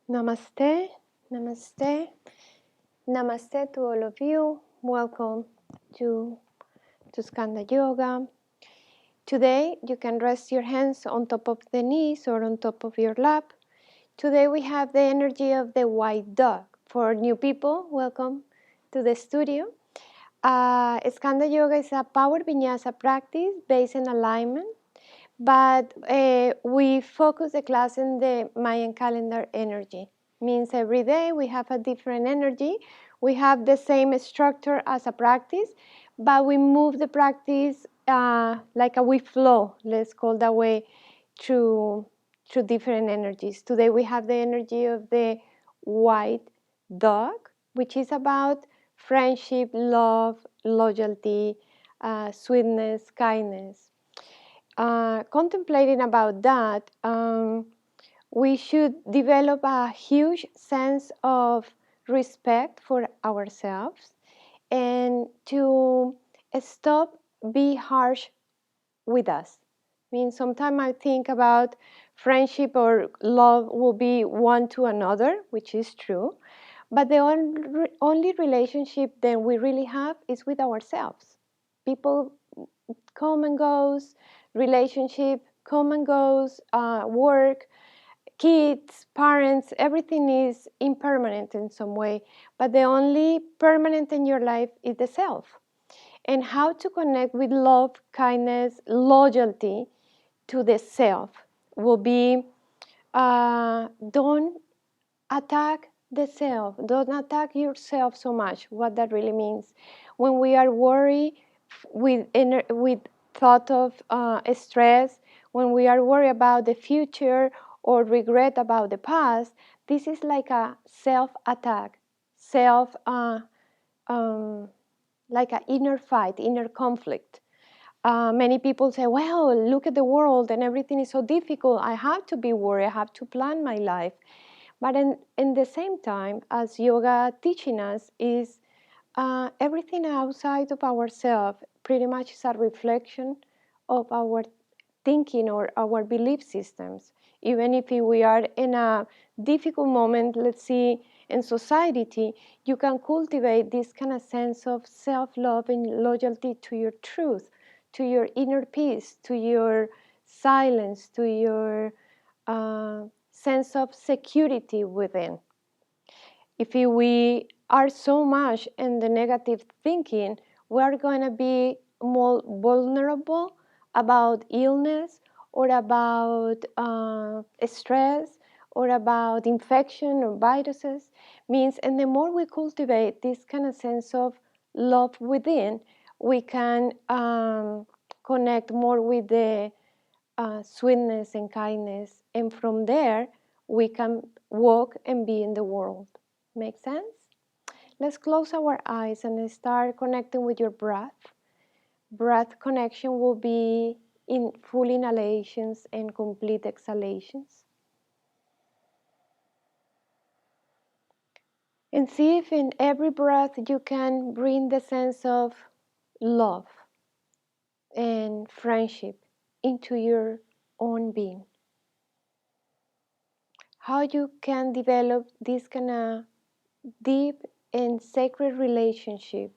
Namaste, namaste, namaste to all of you. Welcome to Skanda Yoga. Today you can rest your hands on top of the knees or on top of your lap. Today we have the energy of the white dog. For new people, welcome to the studio. Skanda Yoga is a power Vinyasa practice based in alignment, but we focus the class in the Mayan calendar energy. Means every day we have a different energy. We have the same structure as a practice, but we move the practice like we flow, let's call that way, through different energies. Today we have the energy of the white dog, which is about friendship, love, loyalty, sweetness, kindness. Contemplating about that, we should develop a huge sense of respect for ourselves and to stop be harsh with us. I mean, sometimes I think about friendship or love will be one to another, which is true, but the only relationship that we really have is with ourselves. People come and goes, relationship come and goes, work, kids, parents, everything is impermanent in some way, but the only permanent in your life is the self. And how to connect with love, kindness, loyalty to the self will be don't attack the self, don't attack yourself so much. What that really means, when we are worried with thought of stress, when we are worried about the future or regret about the past, this is like a self attack, self like an inner fight, inner conflict. Many people say, well, look at the world and everything is so difficult, I have to be worried, I have to plan my life. But in the same time, as yoga teaching us, is everything outside of ourselves pretty much is a reflection of our thinking or our belief systems. Even if we are in a difficult moment, let's see, in society, you can cultivate this kind of sense of self-love and loyalty to your truth, to your inner peace, to your silence, to your sense of security within. If we are so much in the negative thinking, we are going to be more vulnerable about illness or about stress or about infection or viruses. Means, and the more we cultivate this kind of sense of love within, we can connect more with the sweetness and kindness, and from there we can walk and be in the world. Make sense? Let's close our eyes and start connecting with your breath. Breath connection will be in full inhalations and complete exhalations. And see if in every breath you can bring the sense of love and friendship into your own being. How you can develop this kind of deep and sacred relationship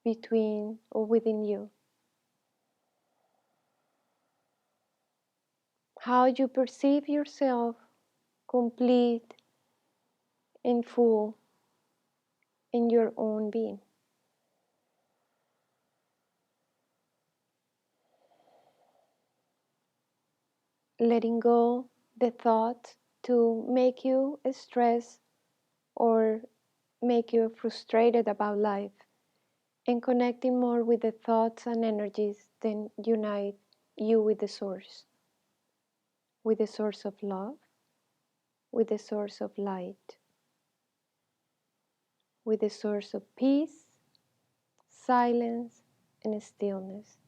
between or within you. How you perceive yourself complete and full in your own being. Letting go the thoughts to make you stressed or make you frustrated about life, and connecting more with the thoughts and energies that unite you with the source of love, with the source of light, with the source of peace, silence, and stillness.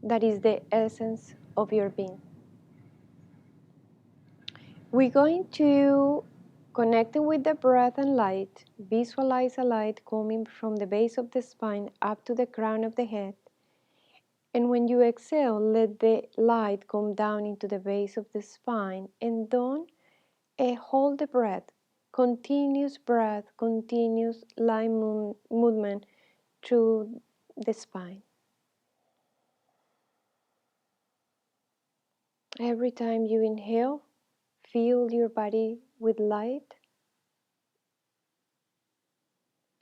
That is the essence of your being. We're going to connect with the breath and light. Visualize a light coming from the base of the spine up to the crown of the head. And when you exhale, let the light come down into the base of the spine, and don't hold the breath. Continuous breath, continuous light movement through the spine. Every time you inhale, fill your body with light.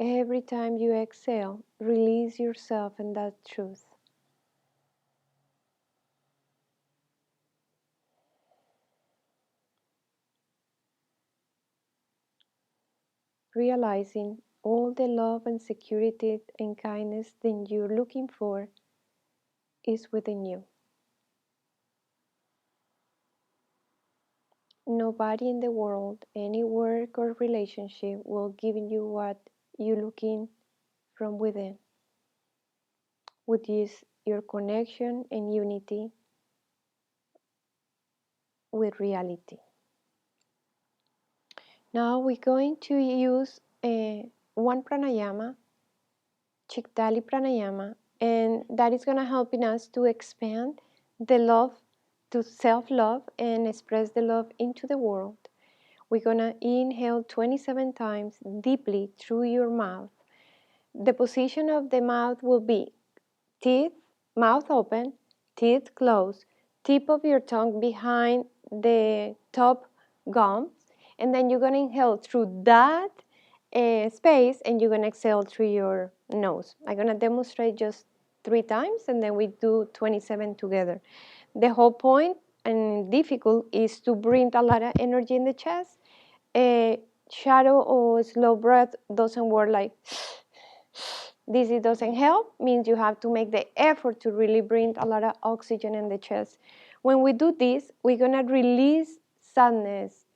Every time you exhale, release yourself in that truth. Realizing all the love and security and kindness that you're looking for is within you. Nobody in the world, any work or relationship will give you what you're looking from within, which is your connection and unity with reality. Now we're going to use one pranayama, Chiktali pranayama, and that is going to help us to expand the love to self-love and express the love into the world. We're going to inhale 27 times deeply through your mouth. The position of the mouth will be teeth, mouth open, teeth closed, tip of your tongue behind the top gums, and then you're going to inhale through that space, and you're going to exhale through your nose. I'm going to demonstrate just 3 times, and then we do 27 together. The whole point and difficult is to bring a lot of energy in the chest. Shadow or slow breath doesn't work like this. It doesn't help, means you have to make the effort to really bring a lot of oxygen in the chest. When we do this, we're going to release sadness,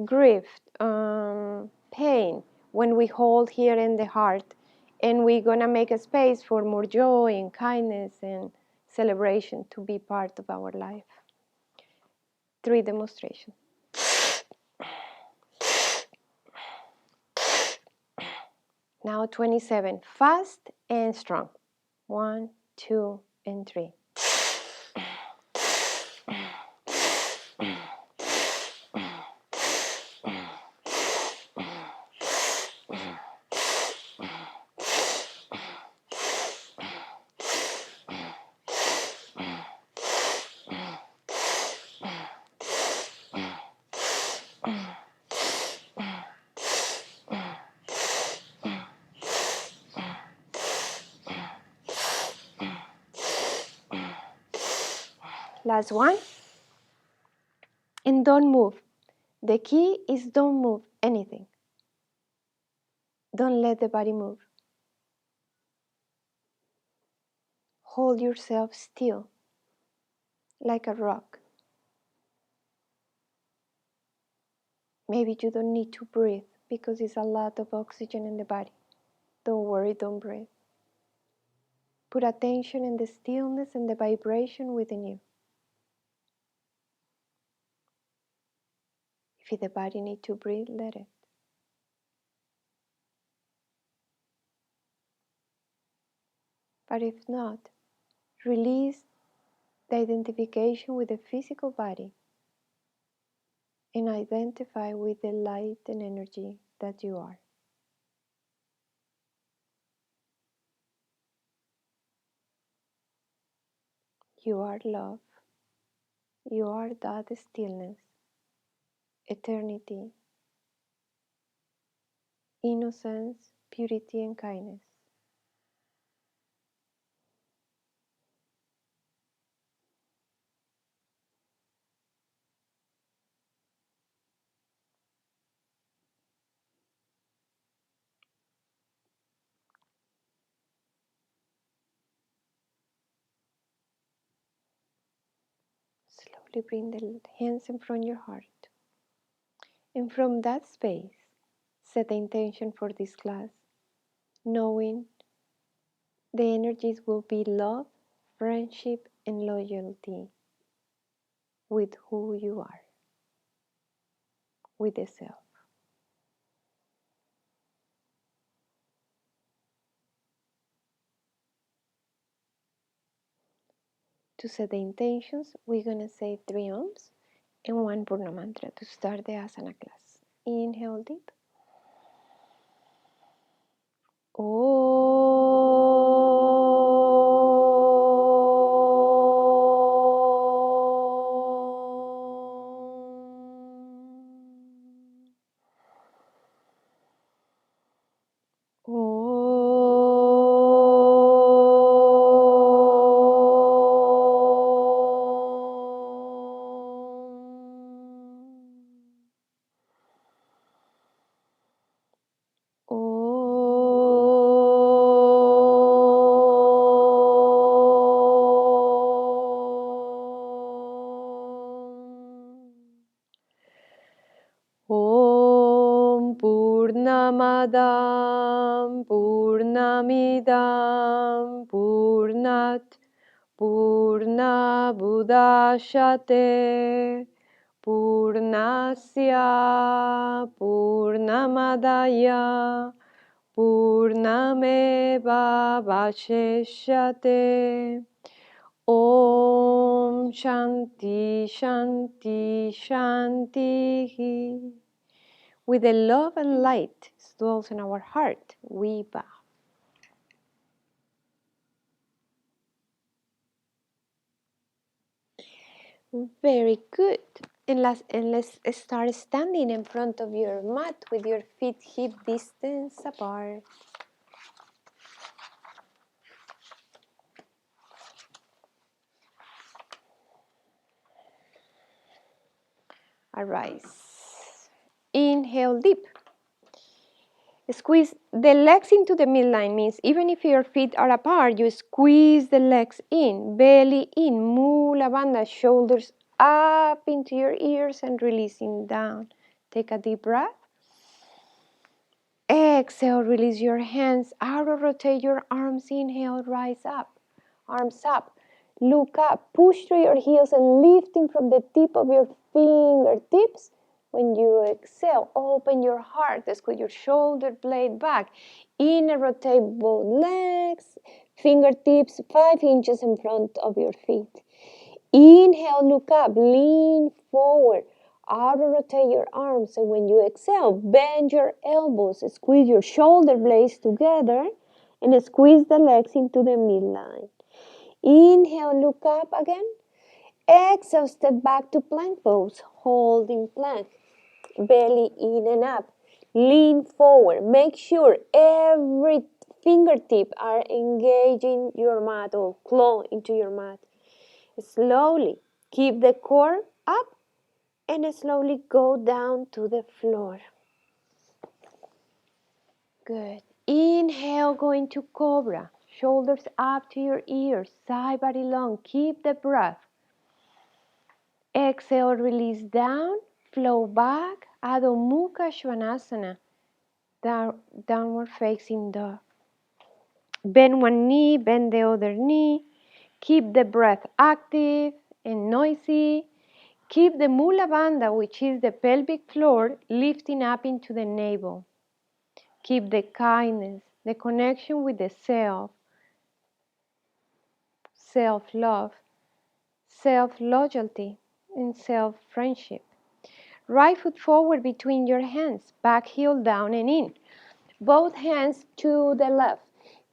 grief, pain when we hold here in the heart, and we're going to make a space for more joy and kindness and celebration to be part of our life. 3 demonstrations. Now 27, fast and strong. 1, 2, and 3. Last one. And don't move. The key is don't move anything. Don't let the body move. Hold yourself still, like a rock. Maybe you don't need to breathe because it's a lot of oxygen in the body. Don't worry, don't breathe. Put attention in the stillness and the vibration within you. If the body needs to breathe, let it. But if not, release the identification with the physical body and identify with the light and energy that you are. You are love. You are that stillness, eternity, innocence, purity, and kindness. Slowly bring the hands in front of your heart. And from that space, set the intention for this class, knowing the energies will be love, friendship, and loyalty with who you are, with the self. To set the intentions, we're going to say 3 Oms and 1 Purna mantra to start the asana class. Inhale deep. Om Purnamadam Purnamidam Purnat Purnabudashate Purnasya Purnamadaya Purnameva Vasheshyate. Om Shanti Shanti Shanti. With the love and light dwells in our heart, we bow. Very good. And let's start standing in front of your mat with your feet hip distance apart. Arise. Inhale deep. Squeeze the legs into the midline, means even if your feet are apart, you squeeze the legs in, belly in, mula bandha, shoulders up into your ears and releasing down. Take a deep breath. Exhale, release your hands out, rotate your arms. Inhale, rise up, arms up, look up, push through your heels and lifting from the tip of your fingertips. When you exhale, open your heart, squeeze your shoulder blade back. Inner rotate both legs, fingertips 5 inches in front of your feet. Inhale, look up, lean forward. Outer rotate your arms, and when you exhale, bend your elbows, squeeze your shoulder blades together, and squeeze the legs into the midline. Inhale, look up again. Exhale, step back to plank pose, holding plank. Belly in and up. Lean forward. Make sure every fingertip are engaging your mat or claw into your mat. Slowly keep the core up and slowly go down to the floor. Good. Inhale, go into cobra. Shoulders up to your ears, side body long. Keep the breath. Exhale, release down, flow back. Adho Mukha Svanasana, downward facing dog. Bend one knee, bend the other knee. Keep the breath active and noisy. Keep the Mula Bandha, which is the pelvic floor, lifting up into the navel. Keep the kindness, the connection with the self, self-love, self-loyalty, and self-friendship. Right foot forward between your hands, back heel down and in. Both hands to the left.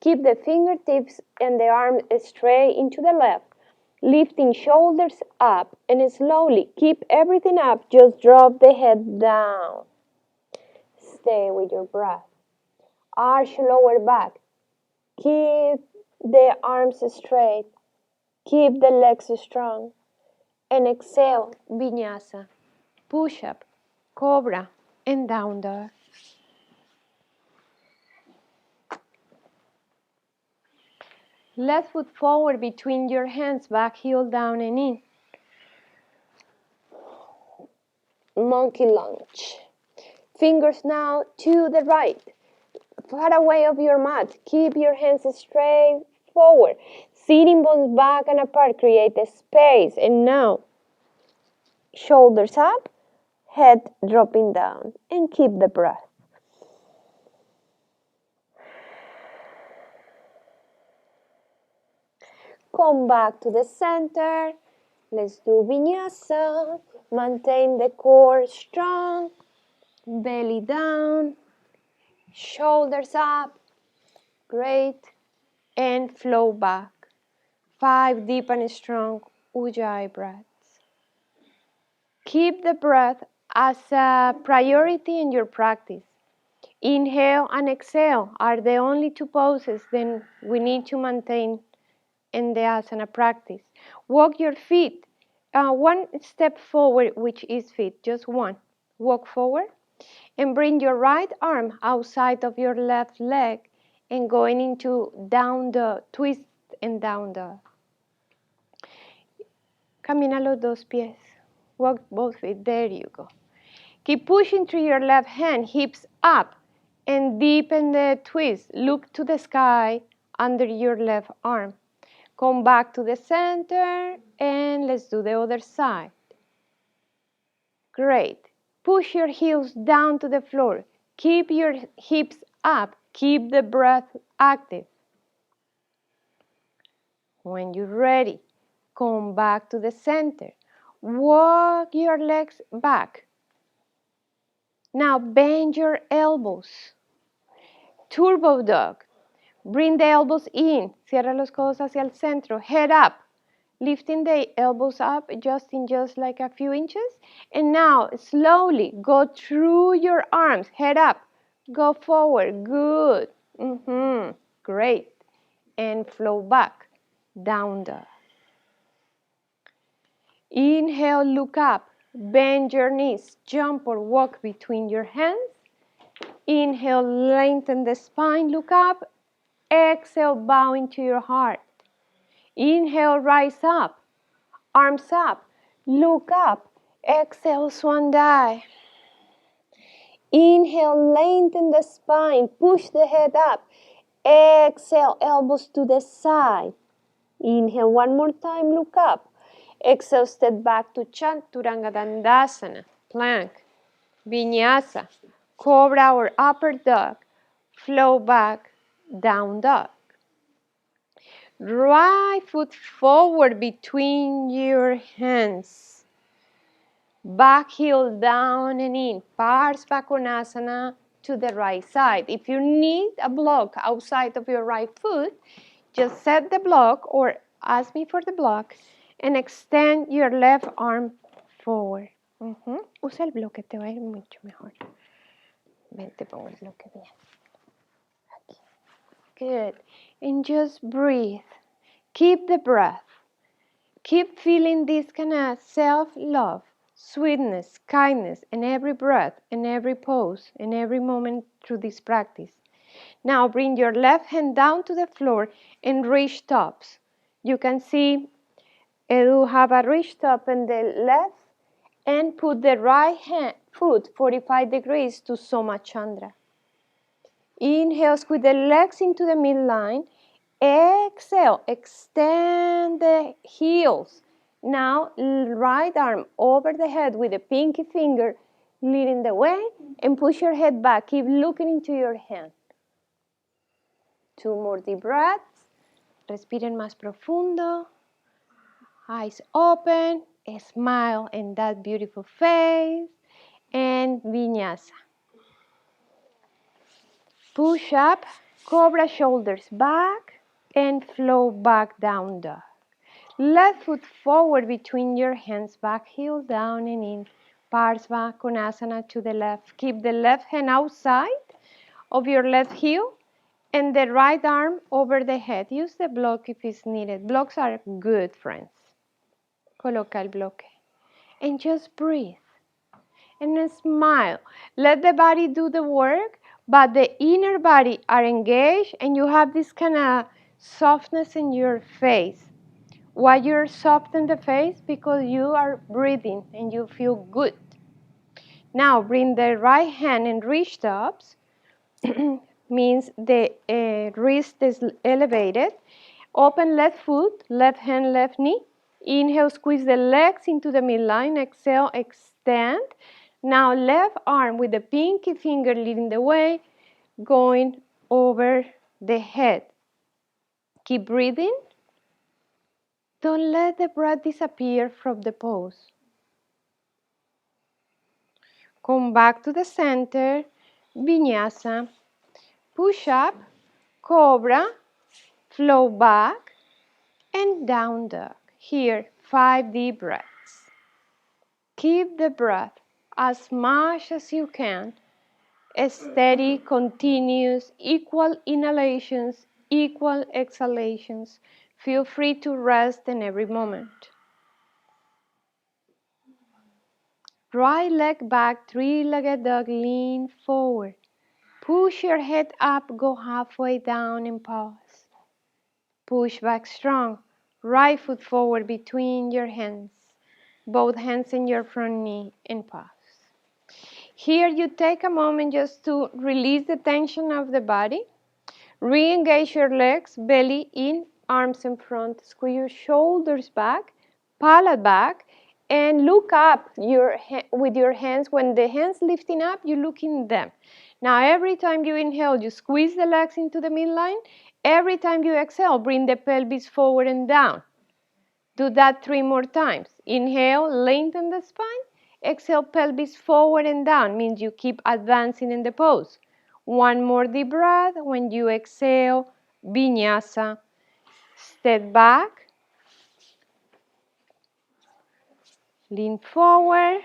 Keep the fingertips and the arm straight into the left. Lifting shoulders up and slowly keep everything up. Just drop the head down. Stay with your breath. Arch lower back. Keep the arms straight. Keep the legs strong. And exhale, Vinyasa. Push up, Cobra, and down dog. Left foot forward between your hands, back heel down and in. Monkey lunge. Fingers now to the right. Far away of your mat. Keep your hands straight forward. Sitting bones back and apart. Create a space. And now, shoulders up, head dropping down. And keep the breath. come back to the center. Let's do Vinyasa. Maintain the core strong. Belly down. Shoulders up. Great. And flow back. 5 deep and strong Ujjayi breaths. Keep the breath as a priority in your practice. Inhale and exhale are the only 2 poses then we need to maintain in the asana practice. Walk your feet 1 step forward, which is feet, just 1. Walk forward and bring your right arm outside of your left leg and going into down dog, twist and down dog. Camina los 2 pies. Walk both feet. There you go. Keep pushing through your left hand, hips up, and deepen the twist. Look to the sky under your left arm. Come back to the center, and let's do the other side. Great. Push your heels down to the floor. Keep your hips up. Keep the breath active. When you're ready, come back to the center. Walk your legs back. Now bend your elbows. Turbo dog. Bring the elbows in. Cierra los codos hacia el centro. Head up. Lifting the elbows up just like a few inches. And now slowly go through your arms. Head up. Go forward. Good. Great. And flow back. Down dog. Inhale, look up. Bend your knees. Jump or walk between your hands. Inhale, lengthen the spine. Look up. Exhale, bow into your heart. Inhale, rise up. Arms up. Look up. Exhale, swan dive. Inhale, lengthen the spine. Push the head up. Exhale, elbows to the side. Inhale, one more time, look up. Exhale, step back to Chaturanga Dandasana, plank, Vinyasa, cobra or upper dog, flow back, down dog. Right foot forward between your hands. Back heel down and in, Parsvakonasana to the right side. If you need a block outside of your right foot, just set the block or ask me for the block and extend your left arm forward. Usa el bloque, te va a ir mucho mejor. Ven, te pongo el bloque bien. Aquí. Good. And just breathe. Keep the breath. Keep feeling this kind of self-love, sweetness, kindness in every breath, in every pose, in every moment through this practice. Now bring your left hand down to the floor and reach tops. You can see Edu have a reach top in the left and put the right hand, foot 45 degrees to Soma Chandra. Inhale, squeeze the legs into the midline. Exhale, extend the heels. Now, right arm over the head with the pinky finger leading the way and push your head back. Keep looking into your hand. 2 more deep breaths. Respiren más profundo. Eyes open. A smile in that beautiful face. And Vinyasa. Push up. Cobra, shoulders back. And flow back, down dog. Left foot forward between your hands. Back heel down and in. Parsvakonasana to the left. Keep the left hand outside of your left heel. And the right arm over the head. Use the block if it's needed. Blocks are good, friends. Coloca el bloque. And just breathe. And then smile. Let the body do the work, but the inner body are engaged and you have this kind of softness in your face. Why you're soft in the face? Because you are breathing and you feel good. Now bring the right hand and reach tops. Means the wrist is elevated. Open left foot, left hand, left knee. Inhale, squeeze the legs into the midline. Exhale, extend. Now left arm with the pinky finger leading the way, going over the head. Keep breathing. Don't let the breath disappear from the pose. Come back to the center, Vinyasa, push up, cobra, flow back, and down dog. Here, 5 deep breaths. Keep the breath as much as you can, steady, continuous, equal inhalations, equal exhalations. Feel free to rest in every moment. Right leg back, 3-legged dog, lean forward. Push your head up, go halfway down and pause. Push back strong. Right foot forward between your hands. Both hands in your front knee and pause. Here you take a moment just to release the tension of the body. Re-engage your legs, belly in, arms in front. Squeeze your shoulders back, palate back, and look up with your hands. When the hands lifting up, you look in them. Now every time you inhale, you squeeze the legs into the midline. Every time you exhale, bring the pelvis forward and down. Do that 3 more times. Inhale, lengthen the spine. Exhale, pelvis forward and down. Means you keep advancing in the pose. 1 more deep breath. When you exhale, Vinyasa. Step back. Lean forward.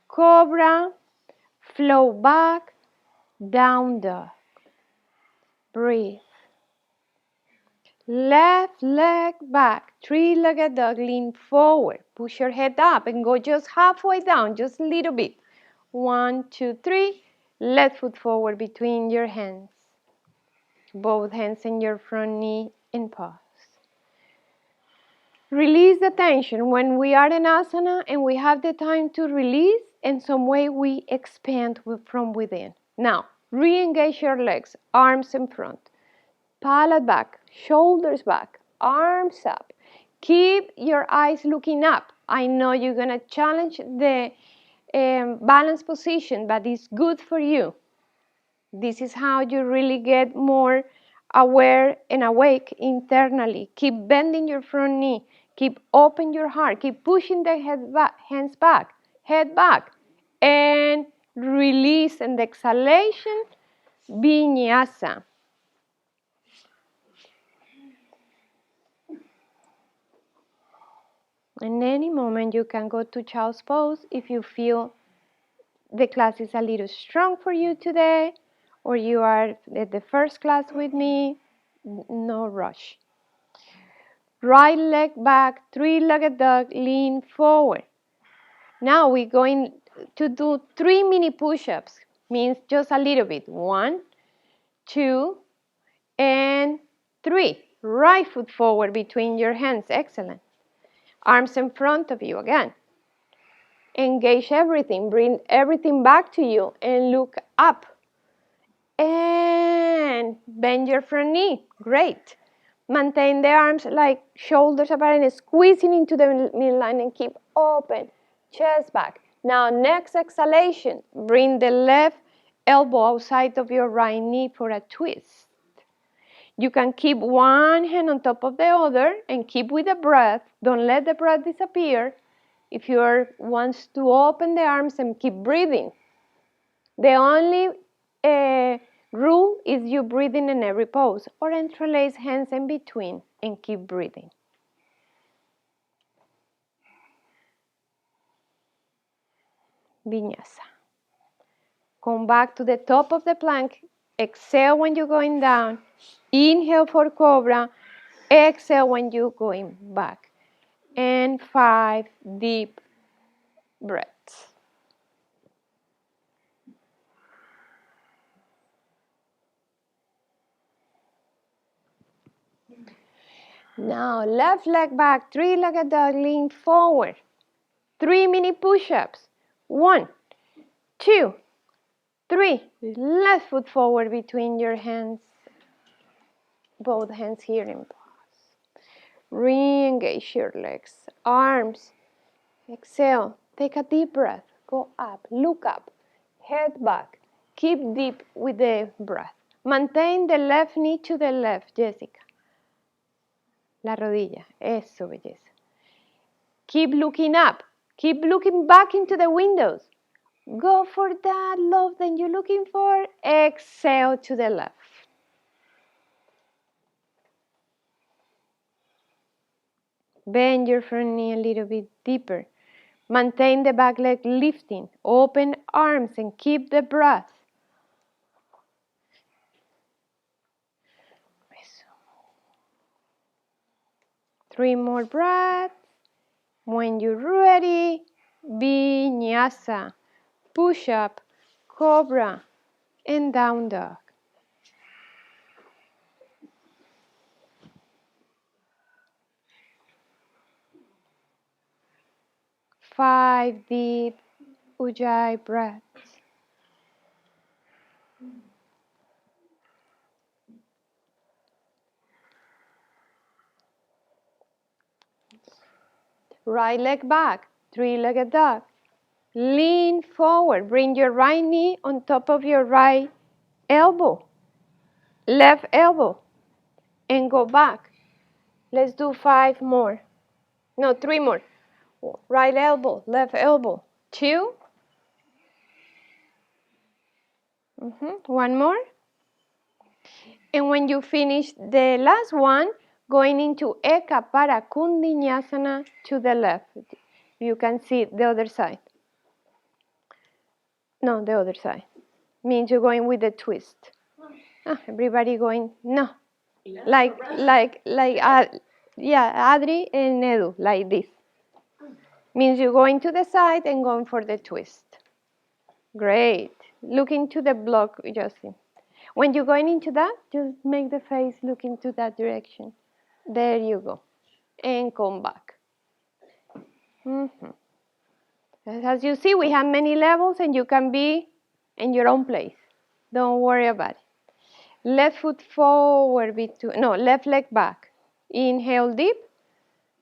Cobra. Flow back. Down dog. Breathe. Left leg back, 3-legged dog, lean forward. Push your head up and go just halfway down, just a little bit. 1, 2, 3. Left foot forward between your hands. Both hands in your front knee and pause. Release the tension. When we are in asana and we have the time to release, in some way we expand from within. Now, re-engage your legs, arms in front. Palate back, shoulders back, arms up. Keep your eyes looking up. I know you're going to challenge the balance position, but it's good for you. This is how you really get more aware and awake internally. Keep bending your front knee. Keep open your heart. Keep pushing the hands back, head back. And release and exhalation, Vinyasa. In any moment, you can go to child's pose if you feel the class is a little strong for you today, or you are at the first class with me, no rush. Right leg back, 3-legged dog, lean forward. Now we're going to do 3 mini push-ups, means just a little bit. 1, 2, and 3. Right foot forward between your hands, excellent. Arms in front of you again. Engage everything, bring everything back to you and look up. And bend your front knee, great. Maintain the arms like shoulders apart and squeezing into the midline and keep open, chest back. Now next exhalation, bring the left elbow outside of your right knee for a twist. You can keep one hand on top of the other and keep with the breath. Don't let the breath disappear. If you want to open the arms and keep breathing. The only rule is you breathing in every pose, or interlace hands in between and keep breathing. Vinyasa. Come back to the top of the plank. Exhale when you're going down. Inhale for cobra. Exhale when you're going back. And 5 deep breaths. Now left leg back, 3-legged dog, lean forward. 3 mini push-ups. 1, 2, 3. Left foot forward between your hands. Both hands here in pause. Re-engage your legs, arms. Exhale. Take a deep breath. Go up, look up, head back. Keep deep with the breath. Maintain the left knee to the left, Jessica. La rodilla. Eso, belleza. Keep looking up. Keep looking back into the windows. Go for that love that you're looking for. Exhale to the left. Bend your front knee a little bit deeper. Maintain the back leg lifting. Open arms and keep the breath. 3 more breaths. When you're ready, Vinyasa, push up, cobra, and down dog. 5 deep Ujjayi breaths. Right leg back, 3-legged dog. Lean forward, bring your right knee on top of your right elbow, left elbow, and go back. Let's do 5 more. No, 3 more. Right elbow, left elbow, 2. 1 more. And when you finish the last one, going into Echapatakundinyasana to the left. You can see the other side. No, the other side. Means you're going with the twist. Everybody going, no. Like Adri and Edu, like this. Means you're going to the side and going for the twist. Great. Looking to the block, Justin. When you're going into that, just make the face look into that direction. There you go. And come back. As you see, we have many levels and you can be in your own place. Don't worry about it. Left foot forward, left leg back. Inhale deep.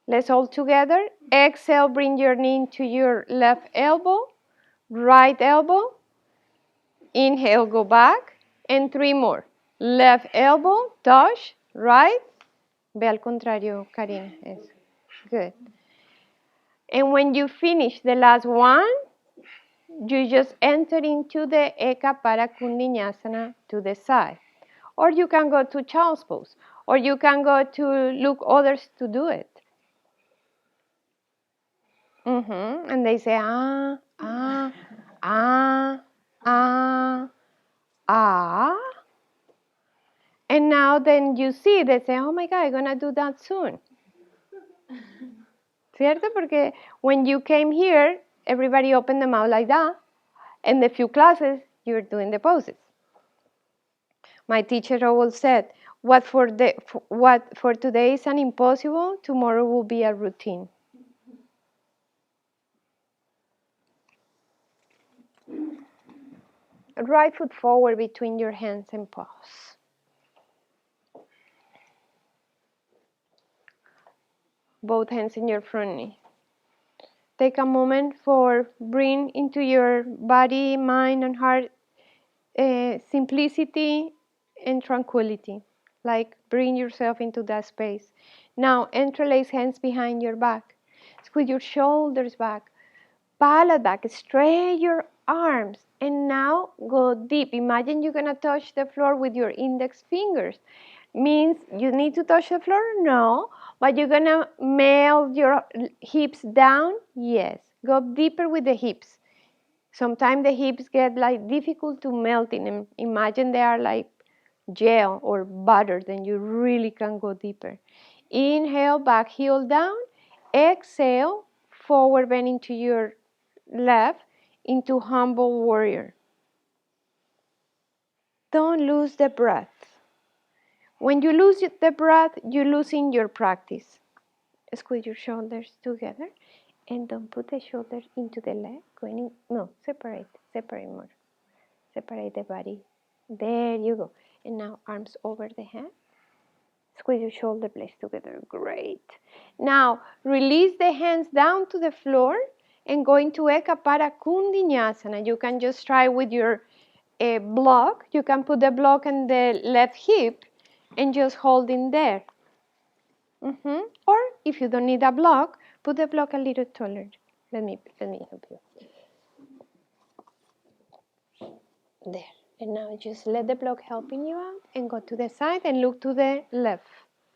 Let's all together. Exhale, bring your knee into your left elbow, right elbow. Inhale, go back. And 3 more. Left elbow, touch, right. Ve al contrario, Karina. Eso. Good. And when you finish the last one, you just enter into the Echapatakundinyasana to the side. Or you can go to child's pose. Or you can go to look others to do it. And they say, ah, ah, ah, ah, ah. And now then you see, they say, oh my God, I'm going to do that soon. ¿Cierto? Porque when you came here, everybody opened the mouth like that. And the few classes, you're doing the poses. My teacher always said, what for today is an impossible, tomorrow will be a routine. Right foot forward between your hands and paws. Both hands in your front knee. Take a moment for bring into your body, mind, and heart simplicity and tranquility. Like bring yourself into that space. Now interlace hands behind your back. Squeeze your shoulders back. Palate back. Straight your arms. And now go deep. Imagine you're going to touch the floor with your index fingers. Means you need to touch the floor? No. But you're going to melt your hips down? Yes. Go deeper with the hips. Sometimes the hips get like difficult to melt in them. Imagine they are like gel or butter, then you really can go deeper. Inhale, back heel down. Exhale, forward bend into your left into humble warrior. Don't lose the breath. When you lose the breath, you're losing your practice. Squeeze your shoulders together and don't put the shoulders into the leg. Separate more. Separate the body. There you go. And now arms over the head. Squeeze your shoulder blades together. Great. Now release the hands down to the floor and go into Echapatakundinyasana. You can just try with your block. You can put the block on the left hip and just hold in there. Or if you don't need a block, put the block a little taller. Let me help you. There. And now just let the block helping you out and go to the side and look to the left.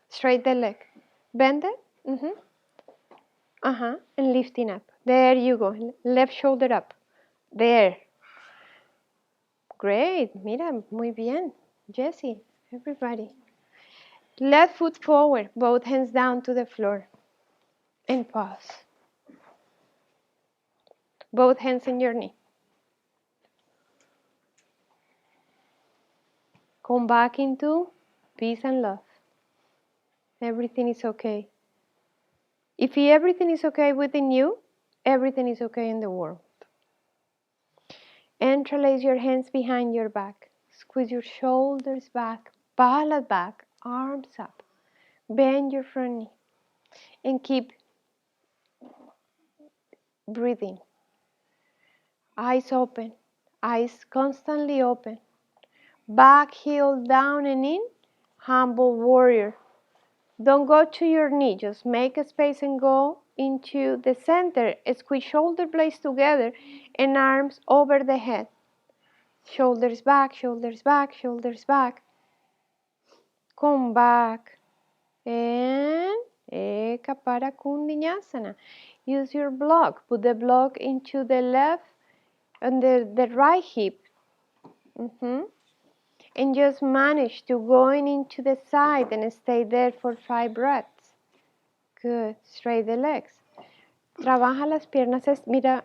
Straight the leg. Bend it. And lifting up. There you go. Left shoulder up. There. Great. Mira, muy bien. Jessie, everybody. Left foot forward, both hands down to the floor. And pause. Both hands in your knee. Come back into peace and love. Everything is okay. If everything is okay within you, everything is okay in the world. Interlace your hands behind your back. Squeeze your shoulders back, palate back, arms up. Bend your front knee. And keep breathing. Eyes open. Eyes constantly open. Back heel down and in. Humble warrior. Don't go to your knee. Just make a space and go into the center. Squeeze shoulder blades together and arms over the head. Shoulders back, shoulders back, shoulders back. Come back. And Echapatakundinyasana. Use your block. Put the block into the left and the right hip. And just manage to go into the side and stay there for 5 breaths. Good. Straight the legs. Trabaja las piernas. Mira,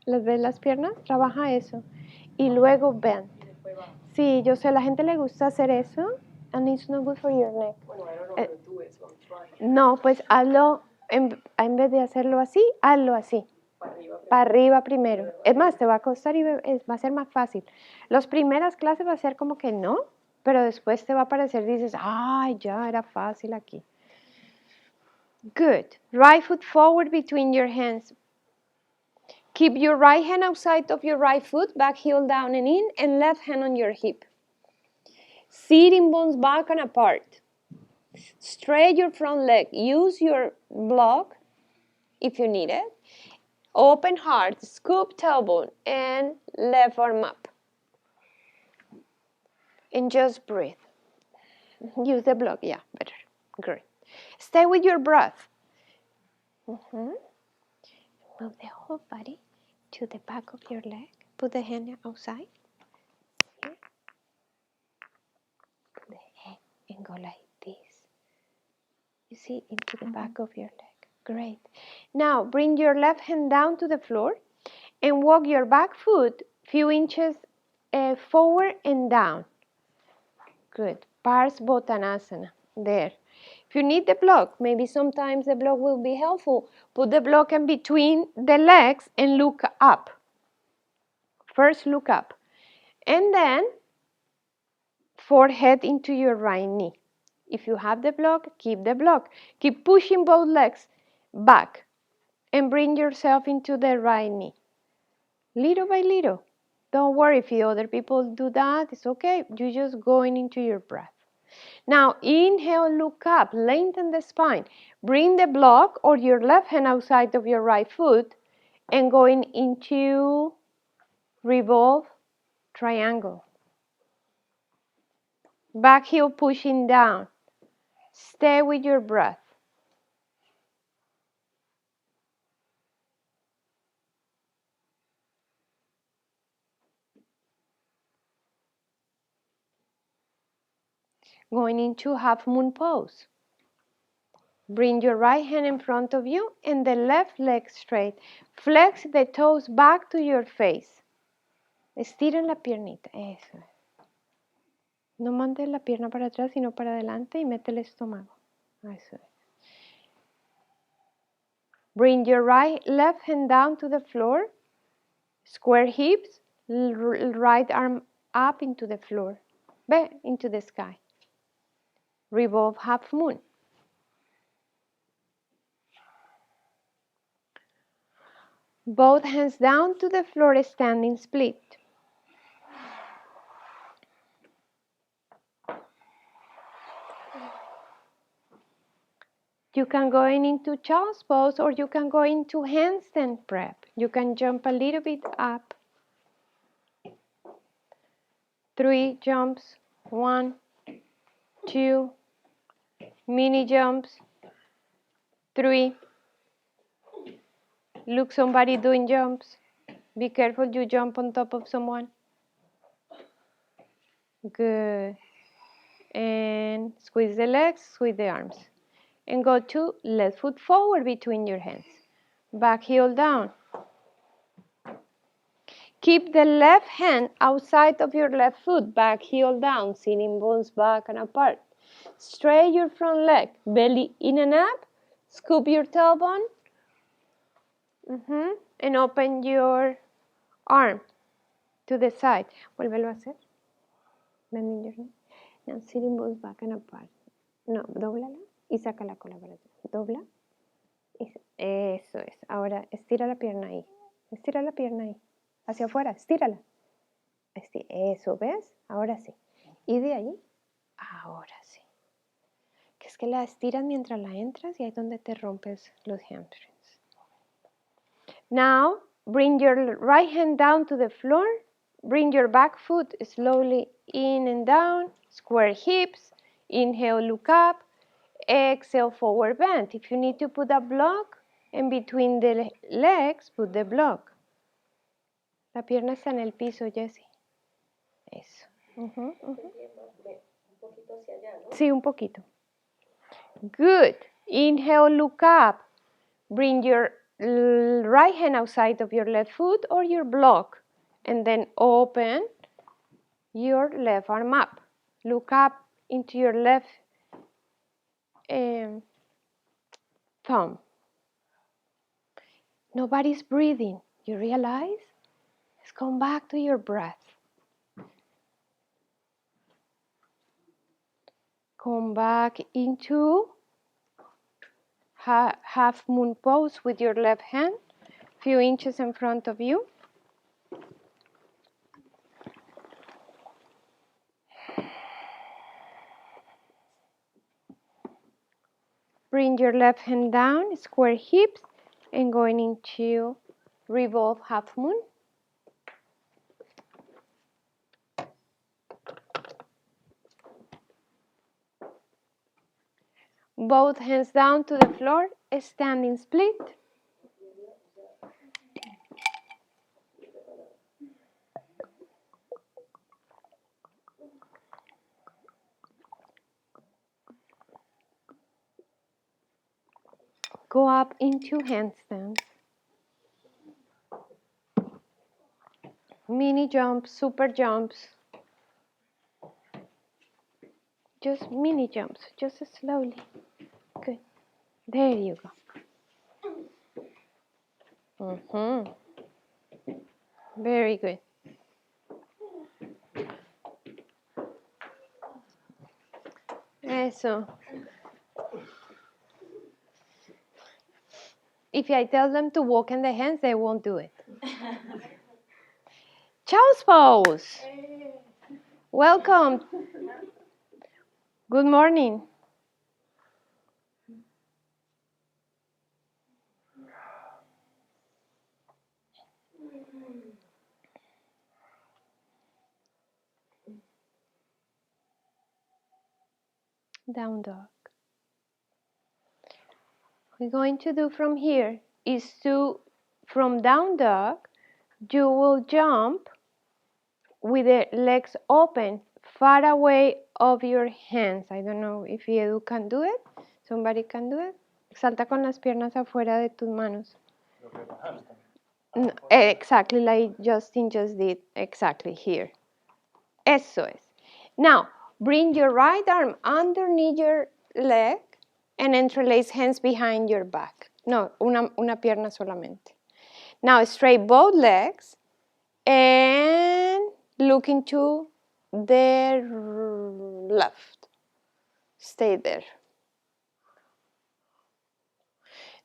¿les ves las piernas? Trabaja eso. Y luego bend. Sí, yo sé, a la gente le gusta hacer eso. And it's not good for your neck. No, pues hazlo, en vez de hacerlo así, hazlo así. Para arriba primero. Es más, te va a costar y va a ser más fácil. Las primeras clases va a ser como que no, pero después te va a parecer, dices, ay, ya era fácil aquí. Good. Right foot forward between your hands. Keep your right hand outside of your right foot, back heel down and in, and left hand on your hip. Sitting bones back and apart. Straight your front leg. Use your block if you need it. Open heart, scoop tailbone, and left arm up. And just breathe. Use the block, yeah, better. Great. Stay with your breath. Move the whole body to the back of your leg. Put the hand outside. Put the hand and go like this. You see, into the back of your leg. Great. Now, bring your left hand down to the floor and walk your back foot few inches forward and down. Good. Parsvottanasana. There. If you need the block, maybe sometimes the block will be helpful. Put the block in between the legs and look up. First, look up. And then, forehead into your right knee. If you have the block, keep the block. Keep pushing both legs back and bring yourself into the right knee. Little by little. Don't worry if the other people do that. It's okay. You're just going into your breath. Now, inhale, look up. Lengthen the spine. Bring the block or your left hand outside of your right foot and going into revolve triangle. Back heel pushing down. Stay with your breath. Going into half moon pose. Bring your right hand in front of you and the left leg straight. Flex the toes back to your face. Estiren la piernita. Eso. No mandes la pierna para atrás, sino para adelante y mete el estómago. Eso. Bring your left hand down to the floor. Square hips. Right arm up into the floor. Into the sky. Revolve half moon. Both hands down to the floor, standing split. You can go into child's pose or you can go into handstand prep. You can jump a little bit up. 3 jumps, 1, 2, mini jumps, 3. Look somebody doing jumps. Be careful you jump on top of someone. Good. And squeeze the legs, squeeze the arms. And go to left foot forward between your hands. Back heel down. Keep the left hand outside of your left foot, back heel down, sitting bones back and apart. Straight your front leg, belly in and up, scoop your tailbone, and open your arm to the side. Vuélvelo a hacer. Bending your knee. Now sitting bones back and apart. No, dóblala y saca la cola para atrás. Dobla. Eso es. Ahora estira la pierna ahí. Estira la pierna ahí. Hacia afuera, estírala. Eso, ¿ves? Ahora sí. Y de ahí, ahora sí. Que es que la estiras mientras la entras y ahí es donde te rompes los hamstrings. Now, bring your right hand down to the floor. Bring your back foot slowly in and down. Square hips. Inhale, look up. Exhale, forward bend. If you need to put a block in between the legs, put the block. La pierna está en el piso, Jessie. Eso. Un poquito hacia allá, ¿no? Sí, un poquito. Good. Inhale, look up. Bring your right hand outside of your left foot or your block. And then open your left arm up. Look up into your left thumb. Nobody's breathing. You realize? Let's come back to your breath. Come back into half moon pose with your left hand, few inches in front of you. Bring your left hand down, square hips, and going into revolve half moon. Both hands down to the floor, standing split. Go up into handstands. Mini jumps, super jumps. Just mini jumps, just slowly. Good. There you go. Very good. Eso. If I tell them to walk in the hands, they won't do it. Child's pose. Welcome. Good morning. Down dog. We're going to do from here is to, from down dog, you will jump with the legs open, far away of your hands. I don't know if Edu can do it. Somebody can do it. Salta con las piernas afuera de tus manos. Exactly like Justin just did. Exactly here. Eso es. Now, bring your right arm underneath your leg and interlace hands behind your back. No, una pierna solamente. Now, straight both legs and look into the left. Stay there.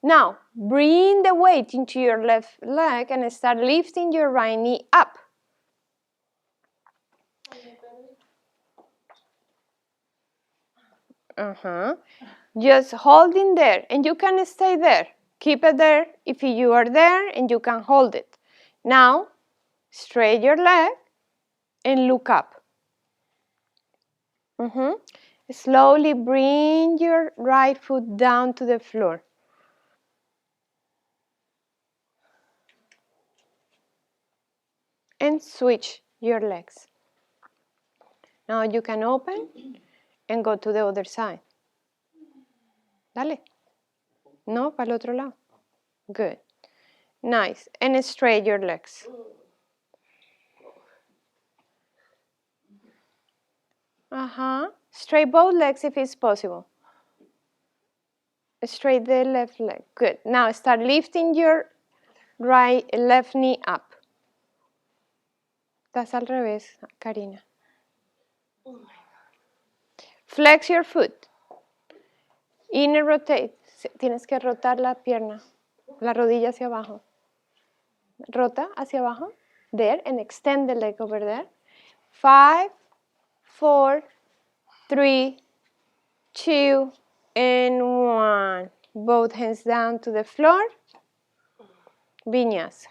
Now, bring the weight into your left leg and start lifting your right knee up. Just holding there, and you can stay there. Keep it there if you are there and you can hold it. Now, straight your leg and look up. Slowly bring your right foot down to the floor. And switch your legs. Now you can open and go to the other side. Dale. No, para el otro lado. Good. Nice. And straight your legs. Straight both legs if it's possible. Straight the left leg. Good. Now start lifting your left knee up. Estás al revés, Karina. Flex your foot. Inner rotate. Tienes que rotar la pierna, la rodilla hacia abajo. Rota hacia abajo. There, and extend the leg over there. 5, 4, 3, 2, and 1. Both hands down to the floor. Vinyasa.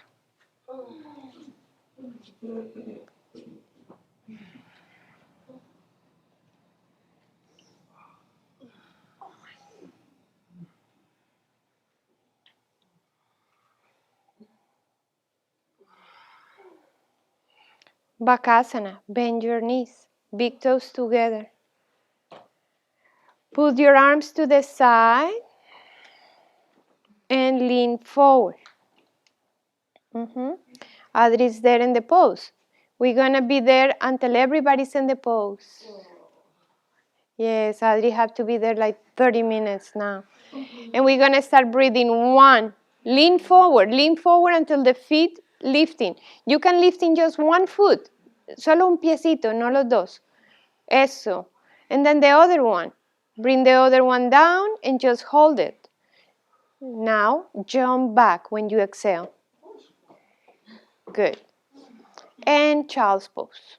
Bakasana, bend your knees, big toes together. Put your arms to the side and lean forward. Adri is there in the pose. We're going to be there until everybody's in the pose. Yes, Adri have to be there like 30 minutes now. And we're going to start breathing. 1, lean forward until the feet lifting. You can lift in just one foot. Solo un piecito, no los dos. Eso. And then the other one. Bring the other one down and just hold it. Now, jump back when you exhale. Good. And child's pose.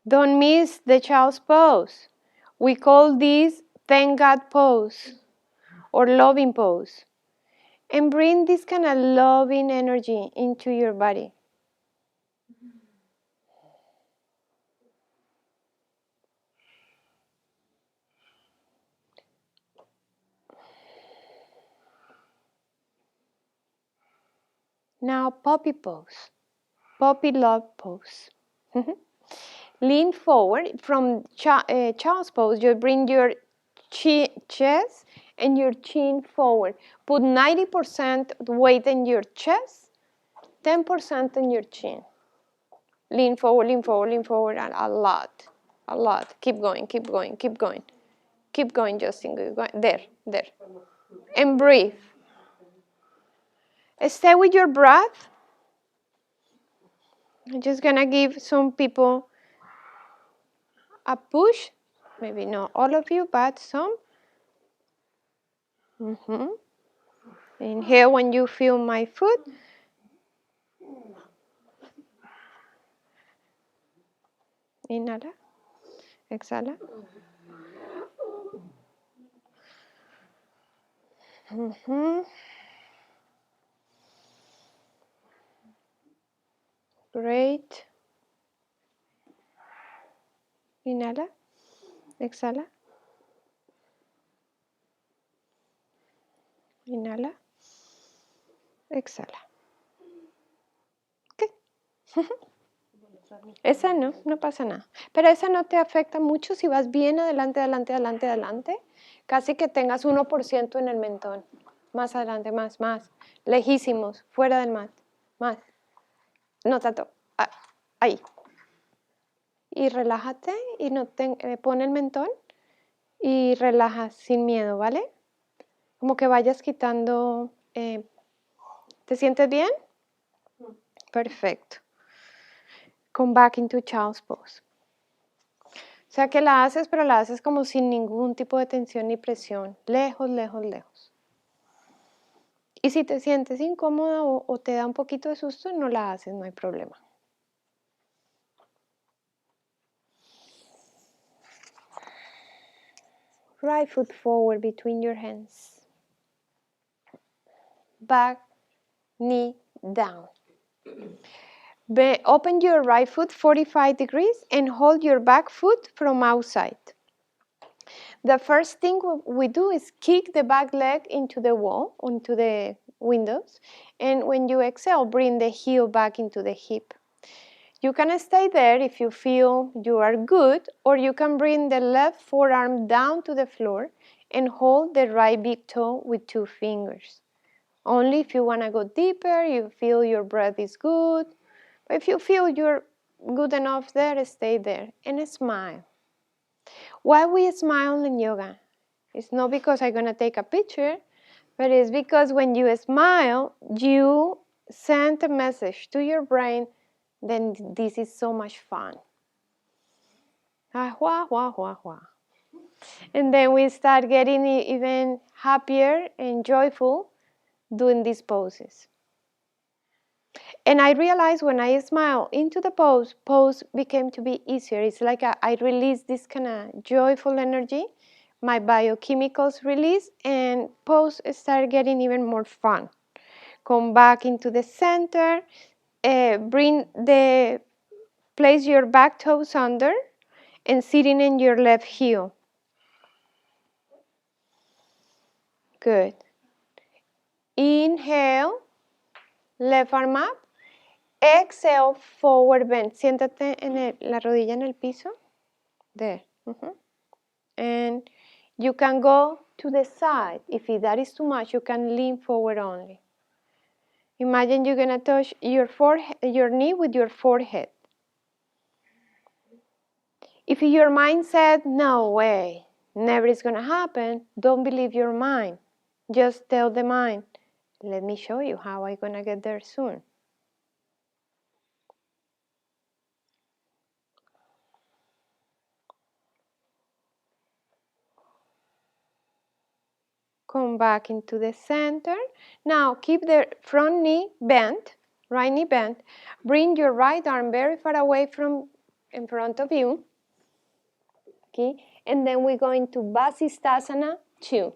Don't miss the child's pose. We call this thank God pose or loving pose. And bring this kind of loving energy into your body. Now, puppy pose. Puppy love pose. Lean forward from child's pose. You bring your chest and your chin forward. Put 90% weight in your chest, 10% in your chin. Lean forward, lean forward, lean forward, and a lot. Keep going, keep going, keep going. Keep going, Justin. There. And breathe. Stay with your breath. I'm just going to give some people a push. Maybe not all of you, but some. Inhale when you feel my foot. Inhala. Exhala. Great. Inhala. Exhala. Inhala. Exhala. Okay. Esa no pasa nada. Pero esa no te afecta mucho si vas bien adelante. Casi que tengas 1% en el mentón. Más adelante, más. Lejísimos, fuera del mat. Más. No tanto. Ahí. Y relájate y pon el mentón y relaja sin miedo, ¿vale? Como que vayas quitando. ¿Te sientes bien? Perfecto. Come back into child's pose. O sea que la haces, pero la haces como sin ningún tipo de tensión ni presión. Lejos. Y si te sientes incómoda o te da un poquito de susto, no la haces, no hay problema. Right foot forward between your hands. Back, knee down. Open your right foot 45 degrees and hold your back foot from outside. The first thing we do is kick the back leg into the wall, onto the windows. And when you exhale, bring the heel back into the hip. You can stay there if you feel you are good, or you can bring the left forearm down to the floor and hold the right big toe with 2 fingers. Only if you want to go deeper, you feel your breath is good. But if you feel you're good enough there, stay there and smile. Why we smile in yoga? It's not because I'm going to take a picture, but it's because when you smile, you send a message to your brain, then this is so much fun. And then we start getting even happier and joyful doing these poses. And I realized when I smile into the pose became to be easier. It's like I release this kind of joyful energy, my biochemicals release, and pose start getting even more fun. Come back into the center, place your back toes under, and sitting in your left heel. Good. Inhale, left arm up. Exhale, forward bend. Siéntate en la rodilla en el piso. There. And you can go to the side. If that is too much, you can lean forward only. Imagine you're going to touch your knee with your forehead. If your mind said, no way, never is going to happen, don't believe your mind. Just tell the mind, let me show you how I'm going to get there soon. Come back into the center. Now keep the front knee bent, right knee bent. Bring your right arm very far away from in front of you. Okay, and then we go into Vasisthasana 2.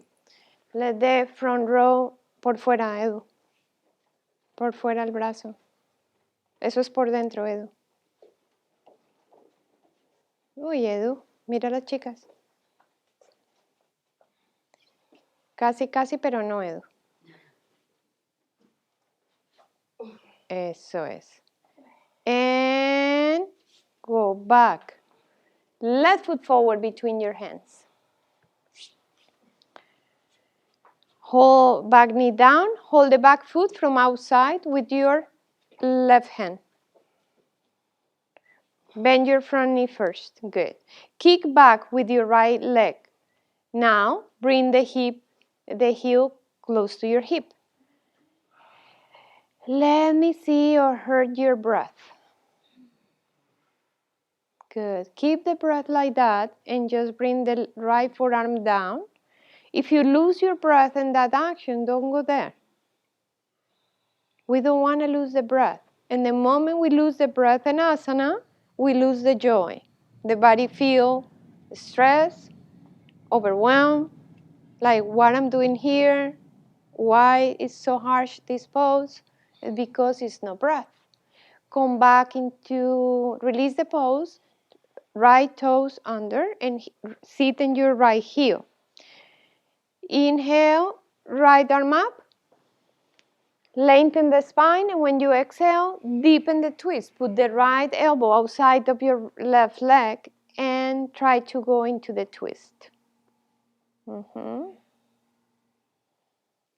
Let the front row por fuera, Edu. Por fuera el brazo. Eso es por dentro, Edu. Uy, Edu, mira a las chicas. Casi, casi, pero no, Edu. Eso es. And go back. Left foot forward between your hands. Hold back knee down. Hold the back foot from outside with your left hand. Bend your front knee first. Good. Kick back with your right leg. Now bring the heel close to your hip. Let me see or hear your breath. Good. Keep the breath like that and just bring the right forearm down. If you lose your breath in that action, don't go there. We don't want to lose the breath. And the moment we lose the breath in asana, we lose the joy. The body feels stressed, overwhelmed, like what I'm doing here, why is so harsh this pose? It's because it's no breath. Come back into, release the pose, right toes under, and sit in your right heel. Inhale, right arm up. Lengthen the spine, and when you exhale, deepen the twist. Put the right elbow outside of your left leg and try to go into the twist.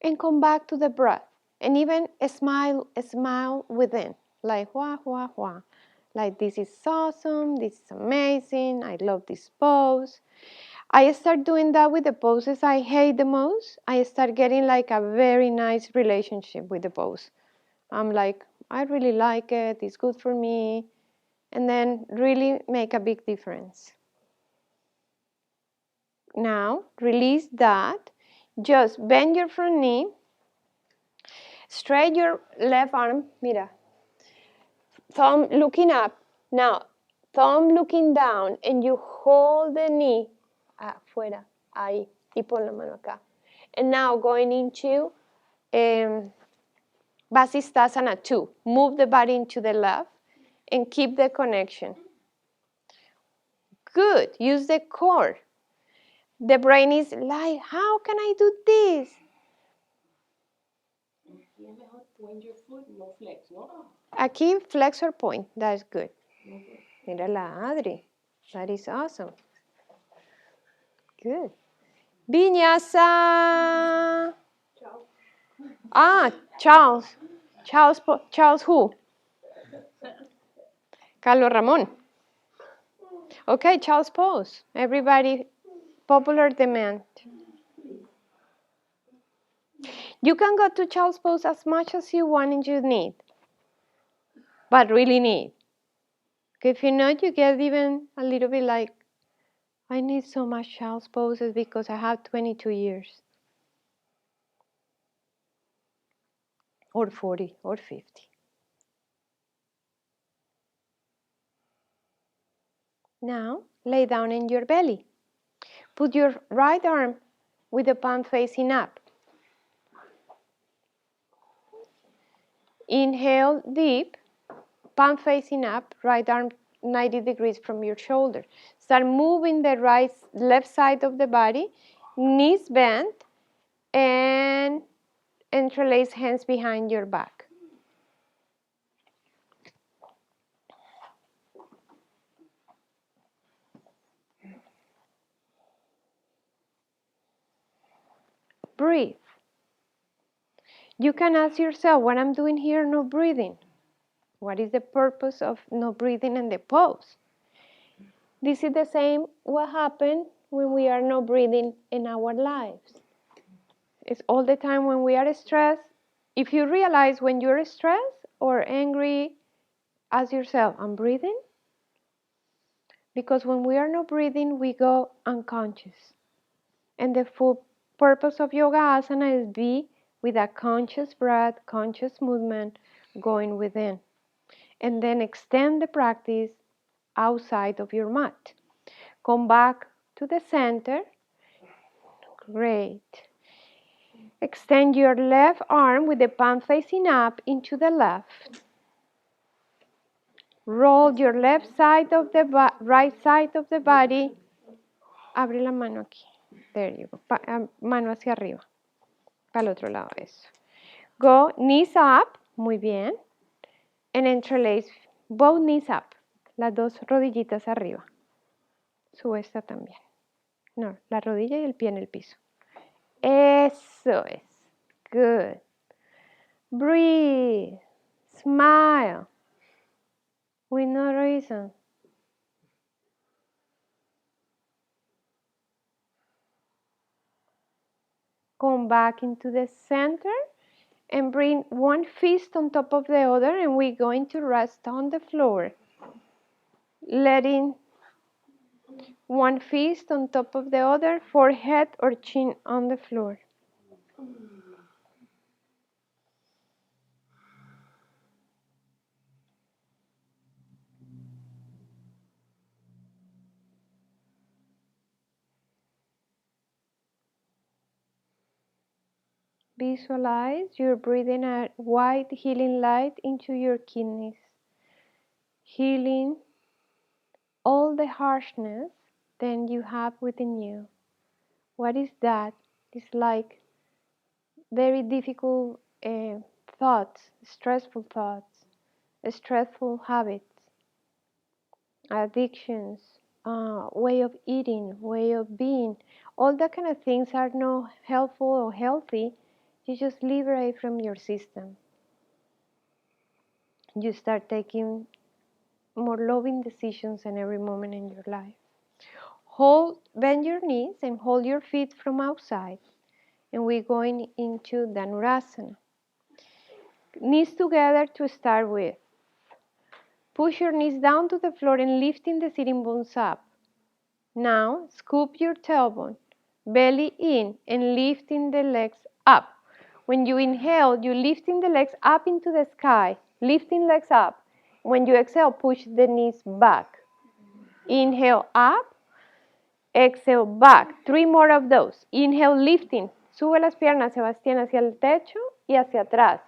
And come back to the breath. And even smile within. Like, wah, wah, wah. Like, this is awesome, this is amazing, I love this pose. I start doing that with the poses I hate the most. I start getting like a very nice relationship with the pose. I'm like, I really like it, it's good for me, and then really make a big difference. Now, release that. Just bend your front knee, straight your left arm, mira, thumb looking up. Now, thumb looking down, and you hold the knee afuera. ahí, y pon la mano acá. And now going into Vasisthasana 2. Move the body into the left and keep the connection. Good. Use the core. The brain is like, how can I do this? Point your foot, no flex, no? Aquí flex or point. That's good. Mira la Adri. That is awesome. Good. Vinyasa. Charles. Charles who? Carlos Ramón. Okay, Charles pose. Everybody, popular demand. You can go to Charles pose as much as you want and you need. But really need. If you not, you get even a little bit like, I need so much Charles poses because I have 22 years. Or 40 or 50. Now, lay down in your belly. Put your right arm with the palm facing up. Inhale deep, palm facing up, right arm 90 degrees from your shoulder. Start moving the left side of the body, knees bent, and interlace hands behind your back. Breathe. You can ask yourself, what I'm doing here, no breathing. What is the purpose of no breathing in the pose? This is the same what happens when we are not breathing in our lives. It's all the time when we are stressed. If you realize when you're stressed or angry, ask yourself, I'm breathing? Because when we are not breathing, we go unconscious. And the full purpose of yoga asana is be with a conscious breath, conscious movement going within. And then extend the practice outside of your mat. Come back to the center. Great. Extend your left arm with the palm facing up into the left. Roll your left side of the right side of the body. Abre la mano aquí. There you go. Mano hacia arriba. Para el otro lado. Eso. Go knees up. Muy bien. And interlace both knees up. Las dos rodillitas arriba. Sube esta también. No, la rodilla y el pie en el piso. Eso es. Good. Breathe. Smile. With no reason. Come back into the center and bring one fist on top of the other, and we're going to rest on the floor. Letting one fist on top of the other, forehead or chin on the floor. Visualize you're breathing a white healing light into your kidneys, healing all the harshness that you have within you. What is that? It's like very difficult thoughts, stressful habits, addictions, way of eating, way of being. All that kind of things are not helpful or healthy. You just liberate from your system. You start taking more loving decisions in every moment in your life. Bend your knees and hold your feet from outside. And we're going into Dhanurasana. Knees together to start with. Push your knees down to the floor and lifting the sitting bones up. Now, scoop your tailbone, belly in, and lifting the legs up. When you inhale, you're lifting the legs up into the sky, lifting legs up. When you exhale, push the knees back. Inhale up, Exhale, back. 3 more of those. Inhale, lifting. Sube las piernas, Sebastián, hacia el techo y hacia atrás.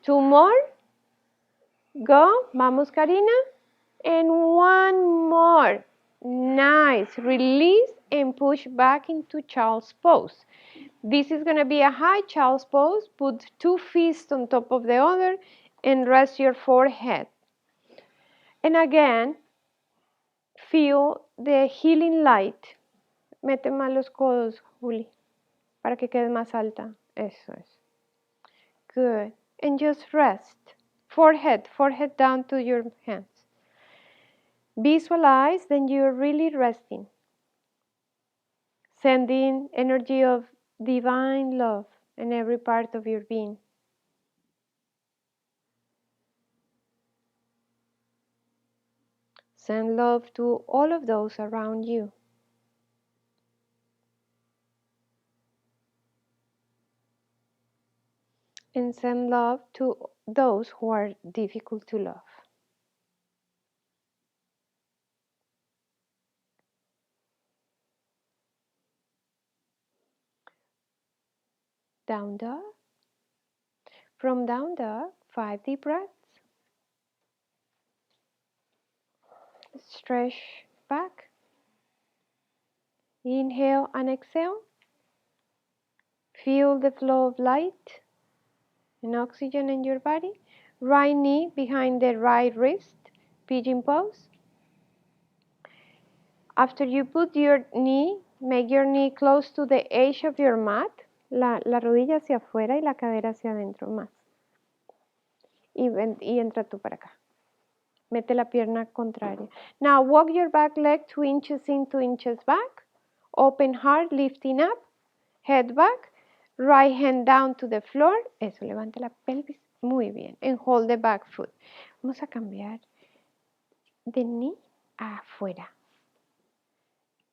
2 more. Go. Vamos, Karina. And 1 more. Nice. Release and push back into child's pose. This is going to be a high child's pose. Put 2 fists on top of the other and rest your forehead. And again, feel the healing light. Mete más los codos, Juli, para que quede más alta. Eso es. Good. And just rest. Forehead down to your hands. Visualize that you're really resting. Sending energy of divine love in every part of your being. Send love to all of those around you. And send love to those who are difficult to love. Down dog. From down dog, 5 deep breaths. Stretch back. Inhale and exhale. Feel the flow of light and oxygen in your body. Right knee behind the right wrist, pigeon pose. After you put your knee, make your knee close to the edge of your mat. La rodilla hacia afuera y la cadera hacia adentro más. Y entra tú para acá. Mete la pierna contraria. Now walk your back leg 2 inches in, 2 inches back. Open heart, lifting up. Head back. Right hand down to the floor. Eso, levanta la pelvis. Muy bien. And hold the back foot. Vamos a cambiar de knee afuera.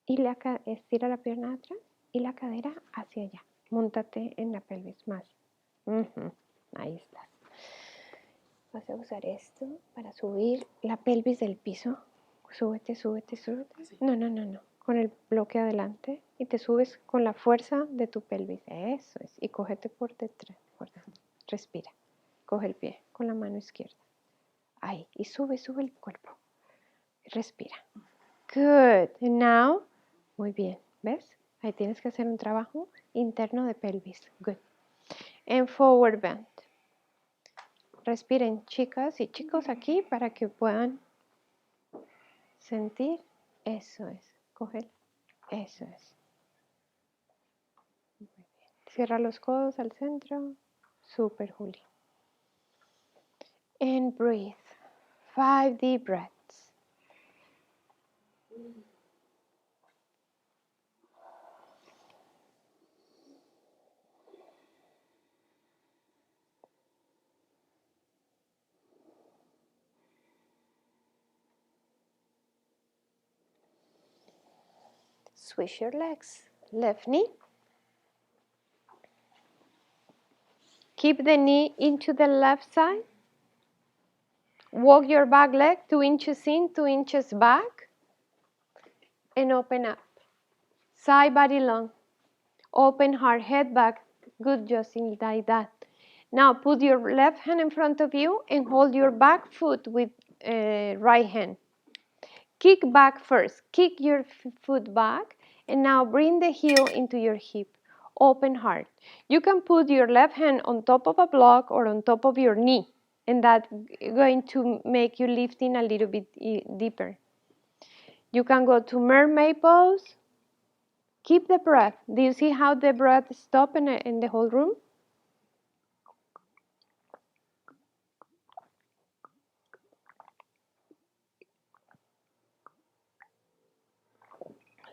Y estira la pierna atrás y la cadera hacia allá. Móntate en la pelvis más. Ahí estás. Vas a usar esto para subir la pelvis del piso. Súbete, súbete, súbete. ¿Así? No. Con el bloque adelante y te subes con la fuerza de tu pelvis. Eso es. Y cógete por detrás. Respira. Coge el pie con la mano izquierda. Ahí. Y sube el cuerpo. Respira. Good. And now, muy bien. ¿Ves? Ahí tienes que hacer un trabajo interno de pelvis. Good. And forward bend. Respiren, chicas y chicos, aquí para que puedan sentir. Eso es. Coge. Eso es. Muy bien. Cierra los codos al centro. Super, Juli. And breathe. 5 deep breaths. Switch your legs. Left knee. Keep the knee into the left side. Walk your back leg 2 inches in, 2 inches back. And open up. Side body long. Open heart, head back. Good, Justin, like that. Now put your left hand in front of you and hold your back foot with right hand. Kick back first. Kick your foot back. And now bring the heel into your hip. Open heart. You can put your left hand on top of a block or on top of your knee. And that's going to make you lifting a little bit deeper. You can go to mermaid pose. Keep the breath. Do you see how the breath stops in the whole room?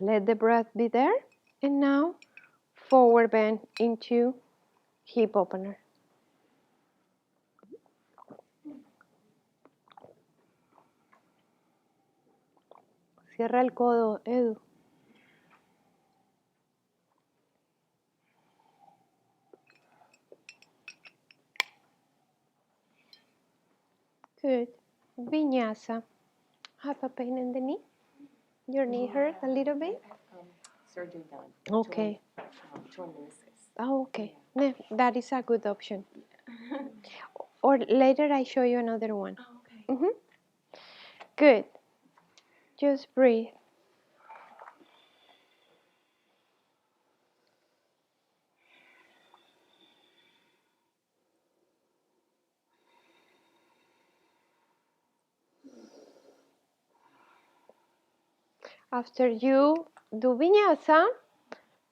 Let the breath be there. And now, forward bend into hip opener. Cierra el codo, Edu. Good. Vinyasa. Have a pain in the knee? Your knee hurt a little bit? Surgery done. Okay. To analysis. Oh, okay. Yeah, that is a good option. Or later I show you another one. Oh, okay. Good. Just breathe. After you do Vinyasa,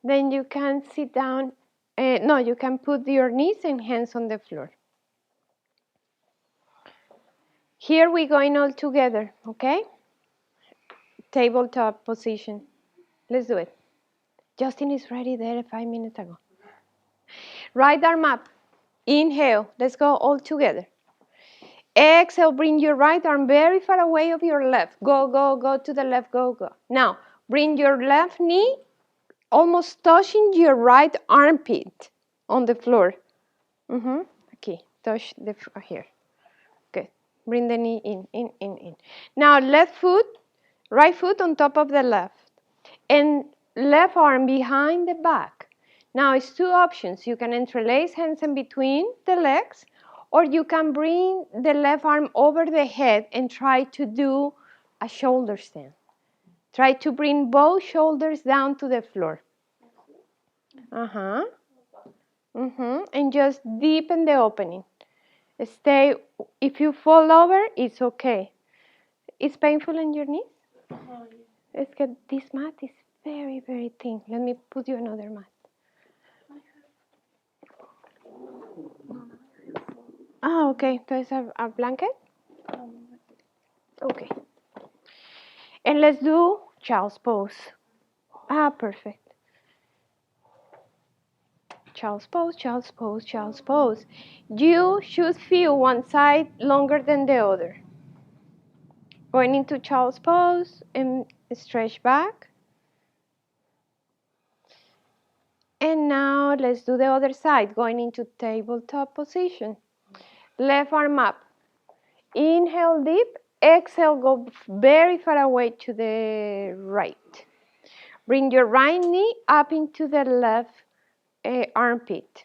then you can sit down. No, you can put your knees and hands on the floor. Here we're going all together, okay? Tabletop position. Let's do it. Justin is ready there 5 minutes ago. Right arm up. Inhale. Let's go all together. Exhale, bring your right arm very far away of your left. Go, go, go to the left, go, go. Now, bring your left knee almost touching your right armpit on the floor. Okay, touch the here. Good. Bring the knee in. Now, right foot on top of the left. And left arm behind the back. Now, it's two options. You can interlace hands in between the legs, or you can bring the left arm over the head and try to do a shoulder stand. Try to bring both shoulders down to the floor. And just deepen the opening. Stay. If you fall over, it's okay. It's painful in your knees? It's good. This mat is very, very thin. Let me put you another mat. Ah, okay. There's a blanket? Okay. And let's do child's pose. Ah, perfect. Child's pose, child's pose, child's pose. You should feel one side longer than the other. Going into child's pose and stretch back. And now let's do the other side, going into tabletop position. Left arm up. Inhale deep. Exhale, go very far away to the right. Bring your right knee up into the left armpit.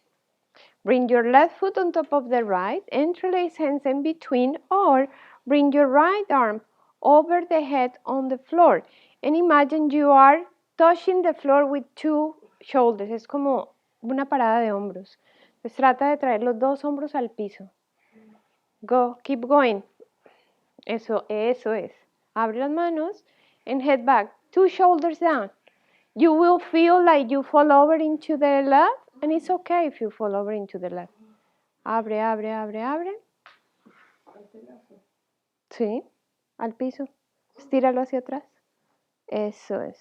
Bring your left foot on top of the right. Interlace hands in between, or bring your right arm over the head on the floor. And imagine you are touching the floor with two shoulders. Es como una parada de hombros. Pues trata de traer los dos hombros al piso. Go, keep going. Eso es. Abre las manos and head back. Two shoulders down. You will feel like you fall over into the left, and it's okay if you fall over into the left. Abre, abre, abre, abre. Sí, al piso. Estíralo hacia atrás. Eso es.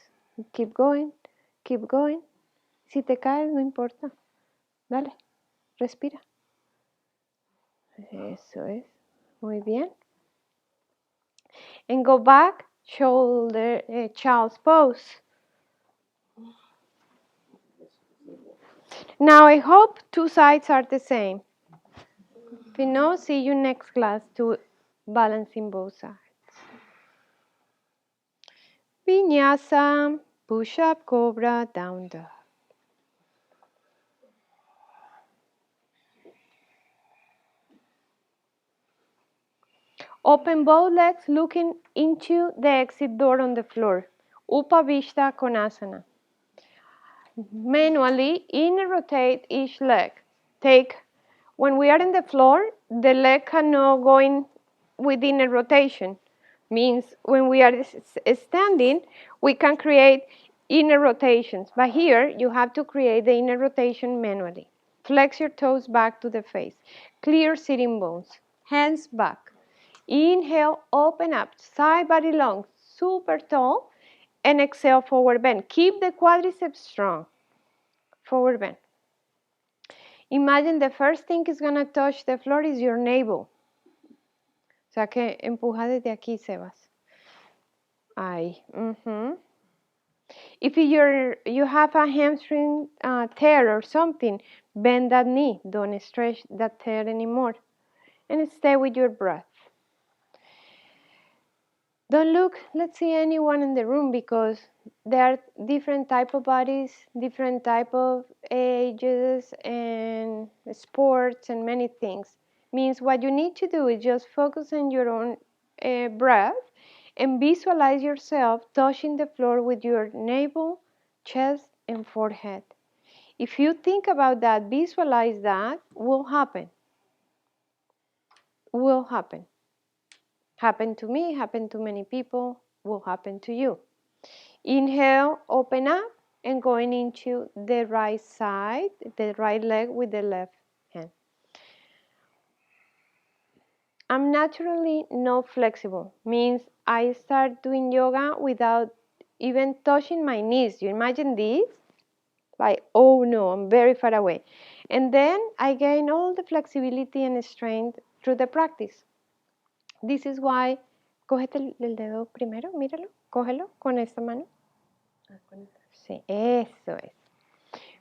Keep going, keep going. Si te caes, no importa. Dale, respira. Eso es. Muy bien. And go back, shoulder, child's pose. Now I hope two sides are the same. If you know, see you next class to balancing both sides. Vinyasa, push-up, cobra, down dog. Open both legs looking into the exit door on the floor. Upavishta Konasana. Manually, inner rotate each leg. When we are in the floor, the leg cannot go in within a rotation. Means when we are standing, we can create inner rotations. But here, you have to create the inner rotation manually. Flex your toes back to the face. Clear sitting bones. Hands back. Inhale, open up, side body long, super tall, and exhale, forward bend. Keep the quadriceps strong. Forward bend. Imagine the first thing is going to touch the floor is your navel. O sea que empuja desde aquí, Sebas. Ahí. If you have a hamstring tear or something, bend that knee. Don't stretch that tear anymore. And stay with your breath. Don't look, let's see anyone in the room, because there are different type of bodies, different type of ages and sports and many things. Means what you need to do is just focus on your own breath and visualize yourself touching the floor with your navel, chest, and forehead. If you think about that, visualize that, will happen. Will happen. Happened to me, happened to many people, will happen to you. Inhale, open up, and going into the right side, the right leg with the left hand. I'm naturally not flexible, means I start doing yoga without even touching my knees. You imagine this? Like, oh no, I'm very far away. And then I gain all the flexibility and strength through the practice. This is why, cógete el dedo primero, míralo, cógelo con esta mano. Sí, eso es.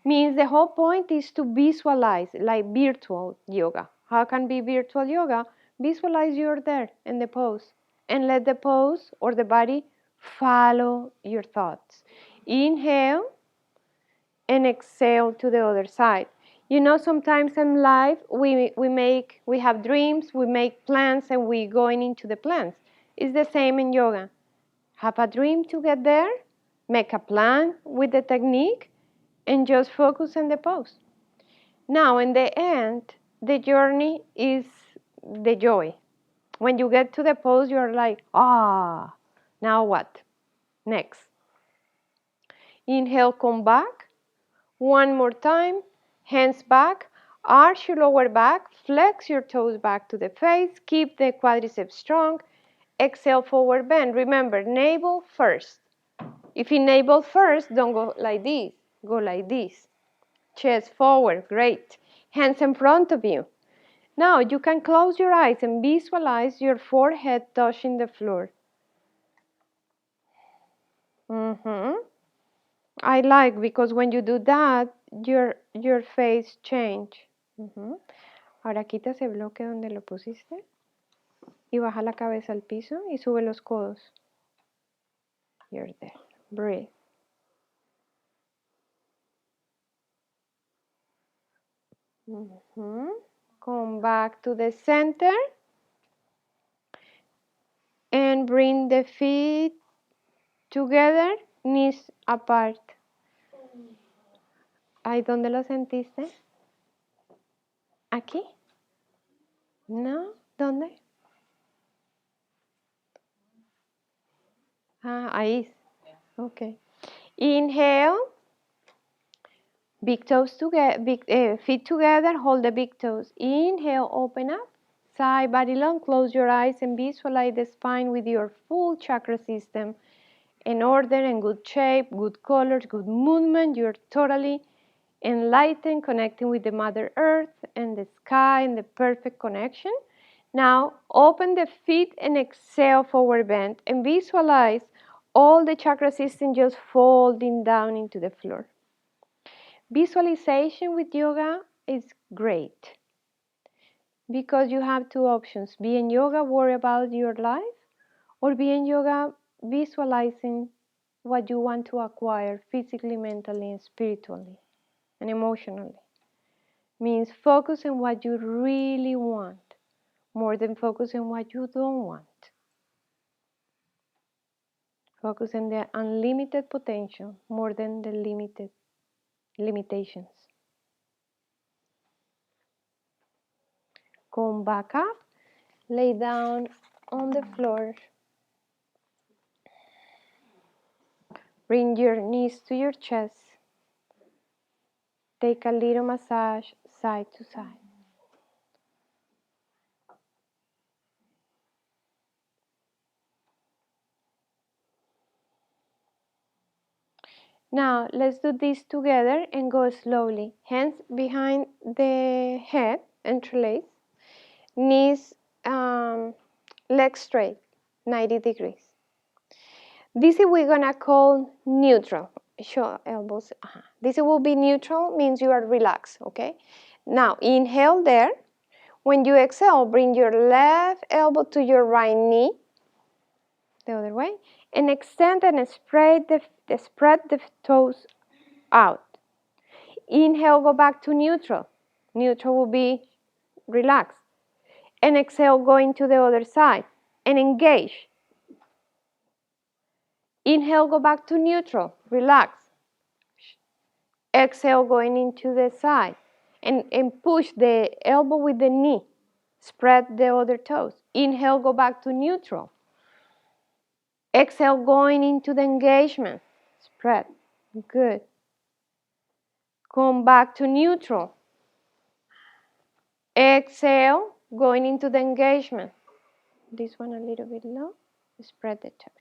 Means the whole point is to visualize, like virtual yoga. How can be virtual yoga? Visualize you're there in the pose and let the pose or the body follow your thoughts. Inhale and exhale to the other side. You know, sometimes in life we have dreams, we make plans, and we going into the plans. It's the same in yoga. Have a dream to get there, make a plan with the technique, and just focus on the pose. Now, in the end, the journey is the joy. When you get to the pose, you're like, ah, now what? Next. Inhale, come back. One more time. Hands back. Arch your lower back. Flex your toes back to the face. Keep the quadriceps strong. Exhale, forward bend. Remember, navel first. If you navel first, don't go like this. Go like this. Chest forward, great. Hands in front of you. Now you can close your eyes and visualize your forehead touching the floor. I like, because when you do that, your face change. Ahora quita ese bloque donde lo pusiste y baja la cabeza al piso y sube los codos. You're there. Breathe. Come back to the center and bring the feet together, knees apart. ¿Ahí dónde lo sentiste? ¿Aquí? ¿No? ¿Dónde? Ah, ahí. Okay. Inhale. Big toes together, feet together, hold the big toes. Inhale, open up. Side body long, close your eyes and visualize the spine with your full chakra system in order and good shape, good colors, good movement. You're totally enlightened, connecting with the Mother Earth and the sky and the perfect connection. Now, open the feet and exhale, forward bend, and visualize all the chakra system just folding down into the floor. Visualization with yoga is great because you have two options: be in yoga, worry about your life, or be in yoga, visualizing what you want to acquire physically, mentally, and spiritually, and emotionally. Means focus on what you really want more than focus on what you don't want. Focus on the unlimited potential more than the limited limitations. Come back up, lay down on the floor. Bring your knees to your chest. Take a little massage side to side. Now let's do this together and go slowly. Hands behind the head, interlace. Knees, legs straight, 90 degrees. This is we're gonna call neutral. Show elbows. This will be neutral, means you are relaxed, okay? Now inhale there. When you exhale, bring your left elbow to your right knee. the other way. And extend and spread the toes out. Inhale, go back to neutral. Neutral will be relaxed. And exhale, go into the other side and engage. Inhale, go back to neutral, relax. Exhale, going into the side and push the elbow with the knee. Spread the other toes. Inhale, go back to neutral. Exhale, going into the engagement. Spread. Good. Come back to neutral. Exhale, going into the engagement. This one a little bit low. Spread the toes.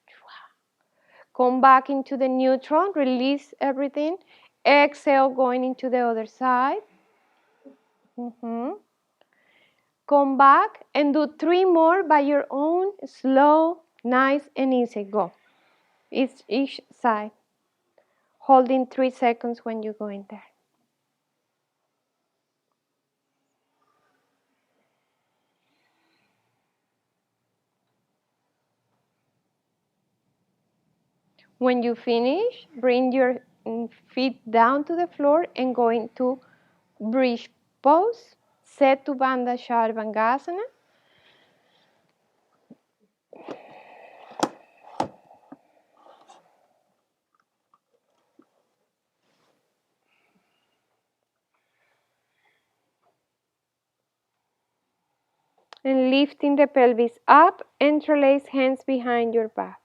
Come back into the neutral. Release everything. Exhale, going into the other side. Come back and do 3 more by your own, slow, nice and easy. Go. Each side. Holding 3 seconds when you go in there. When you finish, bring your feet down to the floor and go into bridge pose. Setu Bandha Shavasana. And lifting the pelvis up, interlace hands behind your back.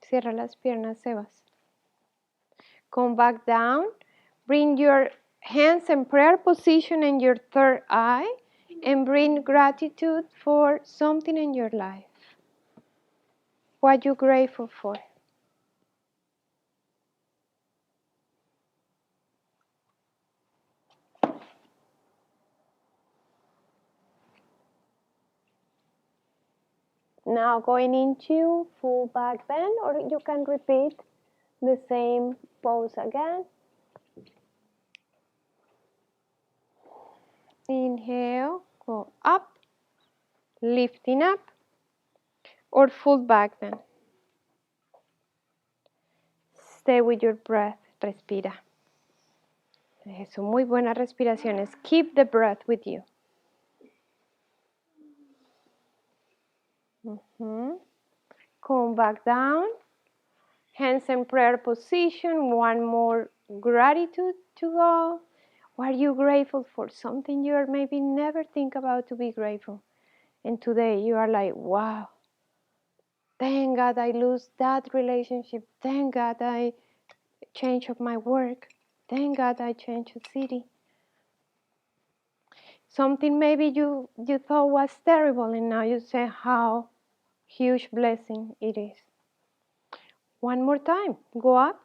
Cierra las piernas, Sebas. Come back down. Bring your hands in prayer position in your third eye and bring gratitude for something in your life. What you're grateful for. Now going into full back bend, or you can repeat the same pose again. Inhale, go up, lifting up, or full back bend. Stay with your breath, respira. Eso, muy buenas respiraciones. Keep the breath with you. Come back down. Hands in prayer position. One more gratitude to go. What are you grateful for? Something you are maybe never think about to be grateful. And today you are like, wow. Thank God I lose that relationship. Thank God I changed of my work. Thank God I changed the city. Something maybe you thought was terrible and now you say how huge blessing it is. One more time. Go up.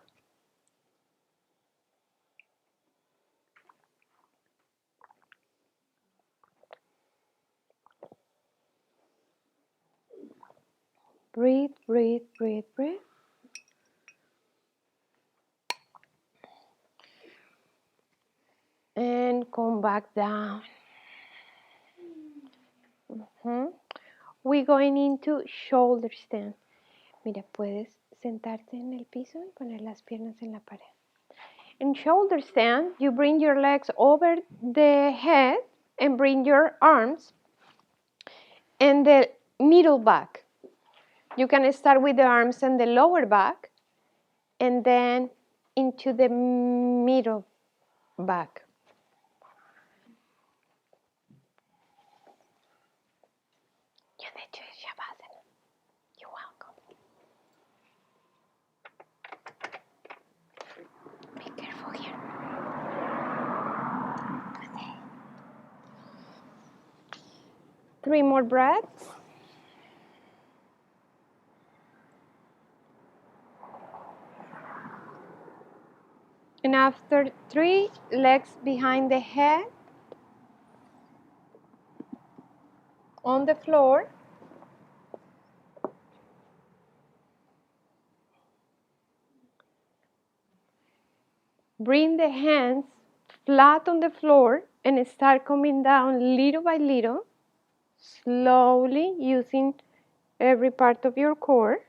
Breathe, breathe, breathe, breathe. And come back down. We're going into shoulder stand. Mira, puedes sentarte en el piso y poner las piernas en la pared. In shoulder stand, you bring your legs over the head and bring your arms and the middle back. You can start with the arms and the lower back and then into the middle back. You need to Shavasana. You're welcome. Be careful here. Okay. 3 more breaths. And after 3, legs behind the head, on the floor. Bring the hands flat on the floor and start coming down little by little, slowly using every part of your core.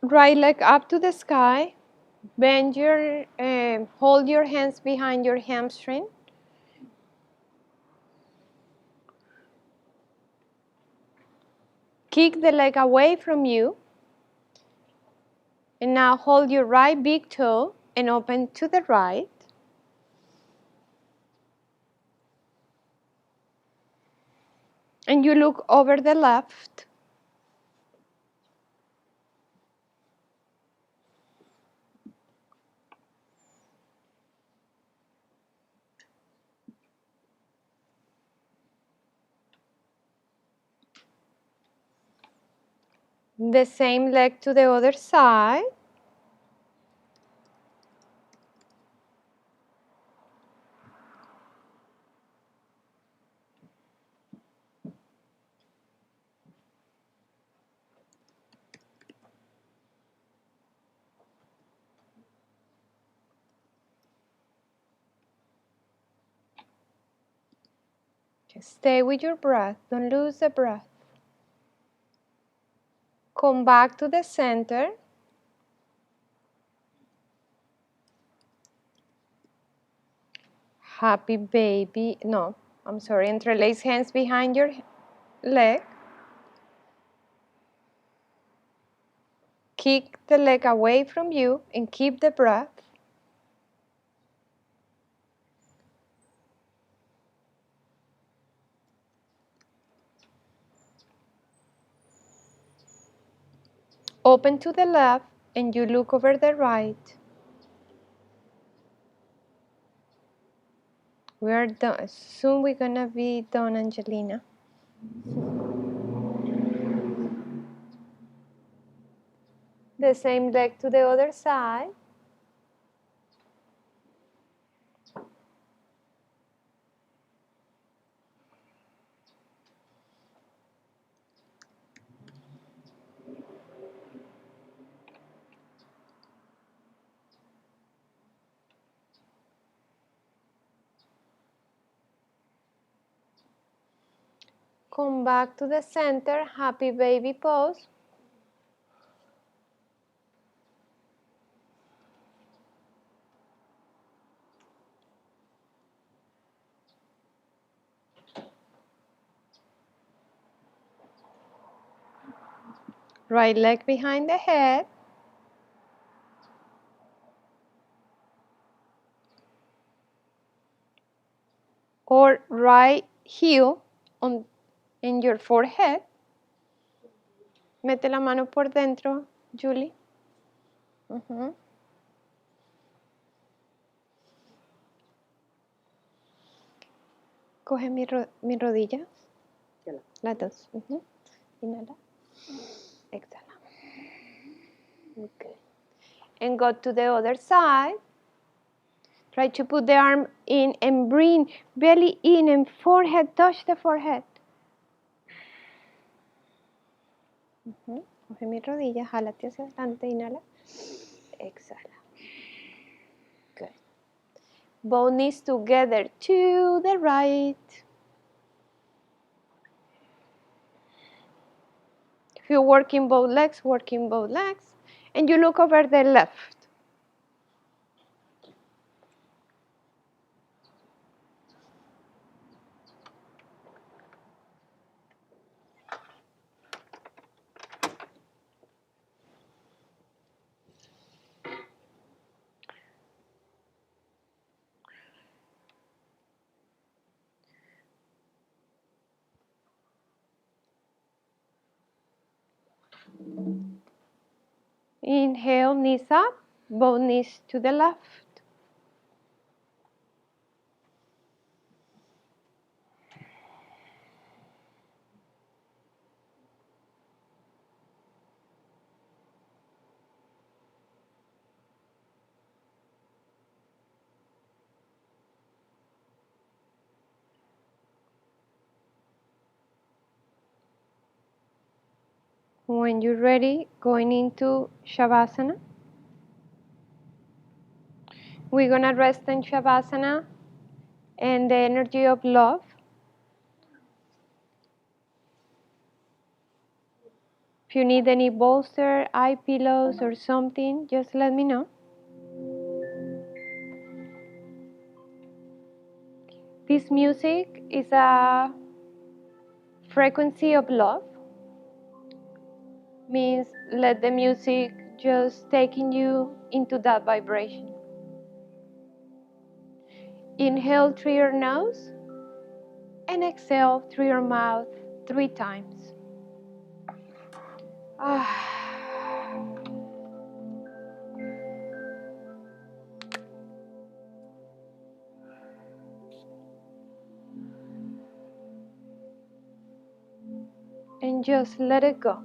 Right leg up to the sky. Bend your, hold your hands behind your hamstring. Kick the leg away from you. And now hold your right big toe and open to the right. And you look over the left. The same leg to the other side. Stay with your breath. Don't lose the breath. Come back to the center. Happy baby. No, I'm sorry. Interlace hands behind your leg. Kick the leg away from you and keep the breath. Open to the left and you look over the right. We are done. Soon we're gonna be done, Angelina. The same leg to the other side. Come back to the center, happy baby pose. Right leg behind the head. Or right heel in your forehead. Mete la mano por dentro, Julie. Coge mi rodilla. Las dos. Inhala. Exhala. Okay. And go to the other side. Try to put the arm in and bring belly in and forehead, touch the forehead. Coge mi rodilla, jálate hacia adelante, inhala. Exhala. Good. Both knees together to the right. If you're working both legs, and you look over the left. Inhale, knees up, both knees to the left. When you're ready, going into Shavasana. We're gonna rest in Shavasana and the energy of love. If you need any bolster, eye pillows, or something, just let me know. This music is a frequency of love. Means let the music just taking you into that vibration. Inhale through your nose and exhale through your mouth 3 times. And just let it go.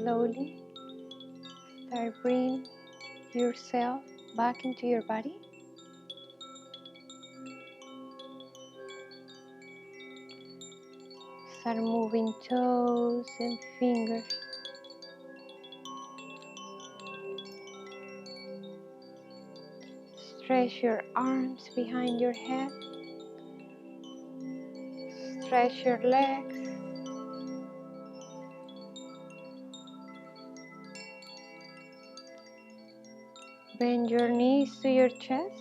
slowly start bringing yourself back into your body. Start moving toes and fingers. Stretch your arms behind your head. Stretch your legs. Bend your knees to your chest.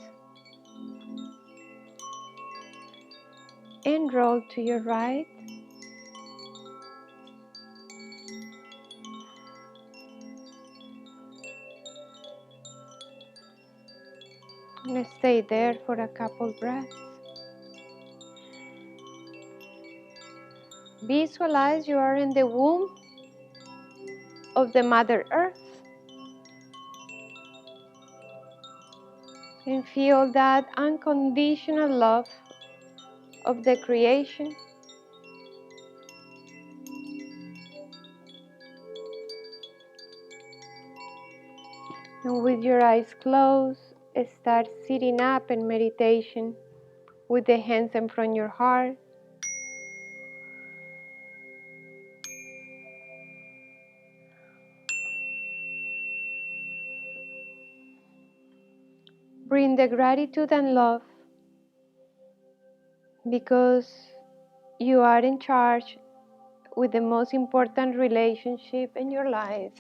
And roll to your right. And stay there for a couple breaths. Visualize you are in the womb of the Mother Earth. And feel that unconditional love of the creation. And with your eyes closed, start sitting up in meditation with the hands in front of your heart. Bring the gratitude and love because you are in charge with the most important relationship in your life,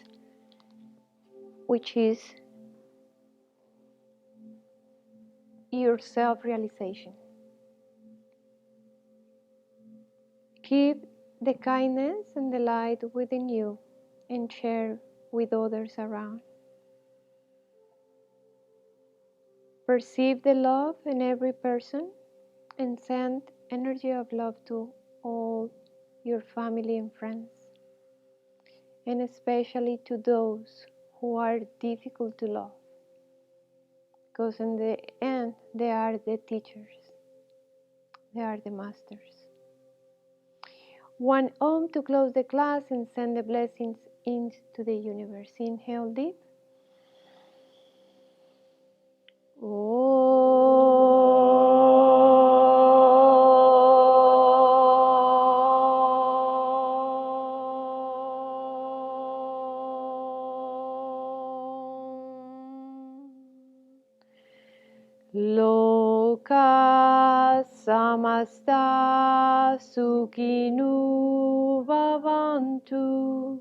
which is your self-realization. Keep the kindness and the light within you and share with others around. Perceive the love in every person and send energy of love to all your family and friends, and especially to those who are difficult to love, because in the end they are the teachers, they are the masters. One Om to close the class and send the blessings into the universe. Inhale deep. Loka samasta sukhinu bhavantu.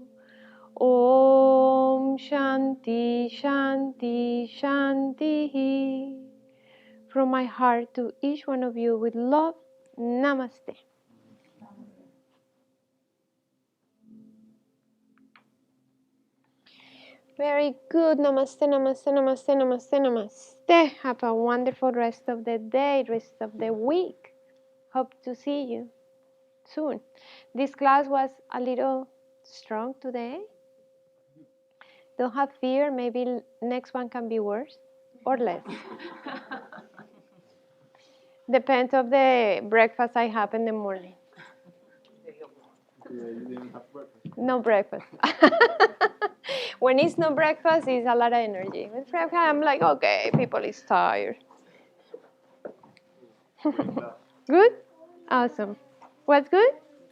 Om Shanti Shanti Shanti. From my heart to each one of you with love, Namaste. Very good. Namaste, namaste, namaste, namaste, namaste. Have a wonderful rest of the day, rest of the week. Hope to see you soon. This class was a little strong today. Don't have fear. Maybe next one can be worse or less. Depends of the breakfast I have in the morning. Yeah, you didn't have breakfast. No breakfast. When it's no breakfast, it's a lot of energy. With breakfast, I'm like, okay, people is tired. Good? Awesome. What's good?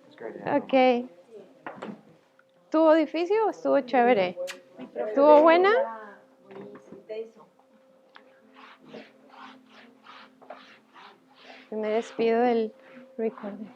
It's great. Okay. ¿Estuvo difícil o estuvo chévere? ¿Estuvo buena? Me despido del recording.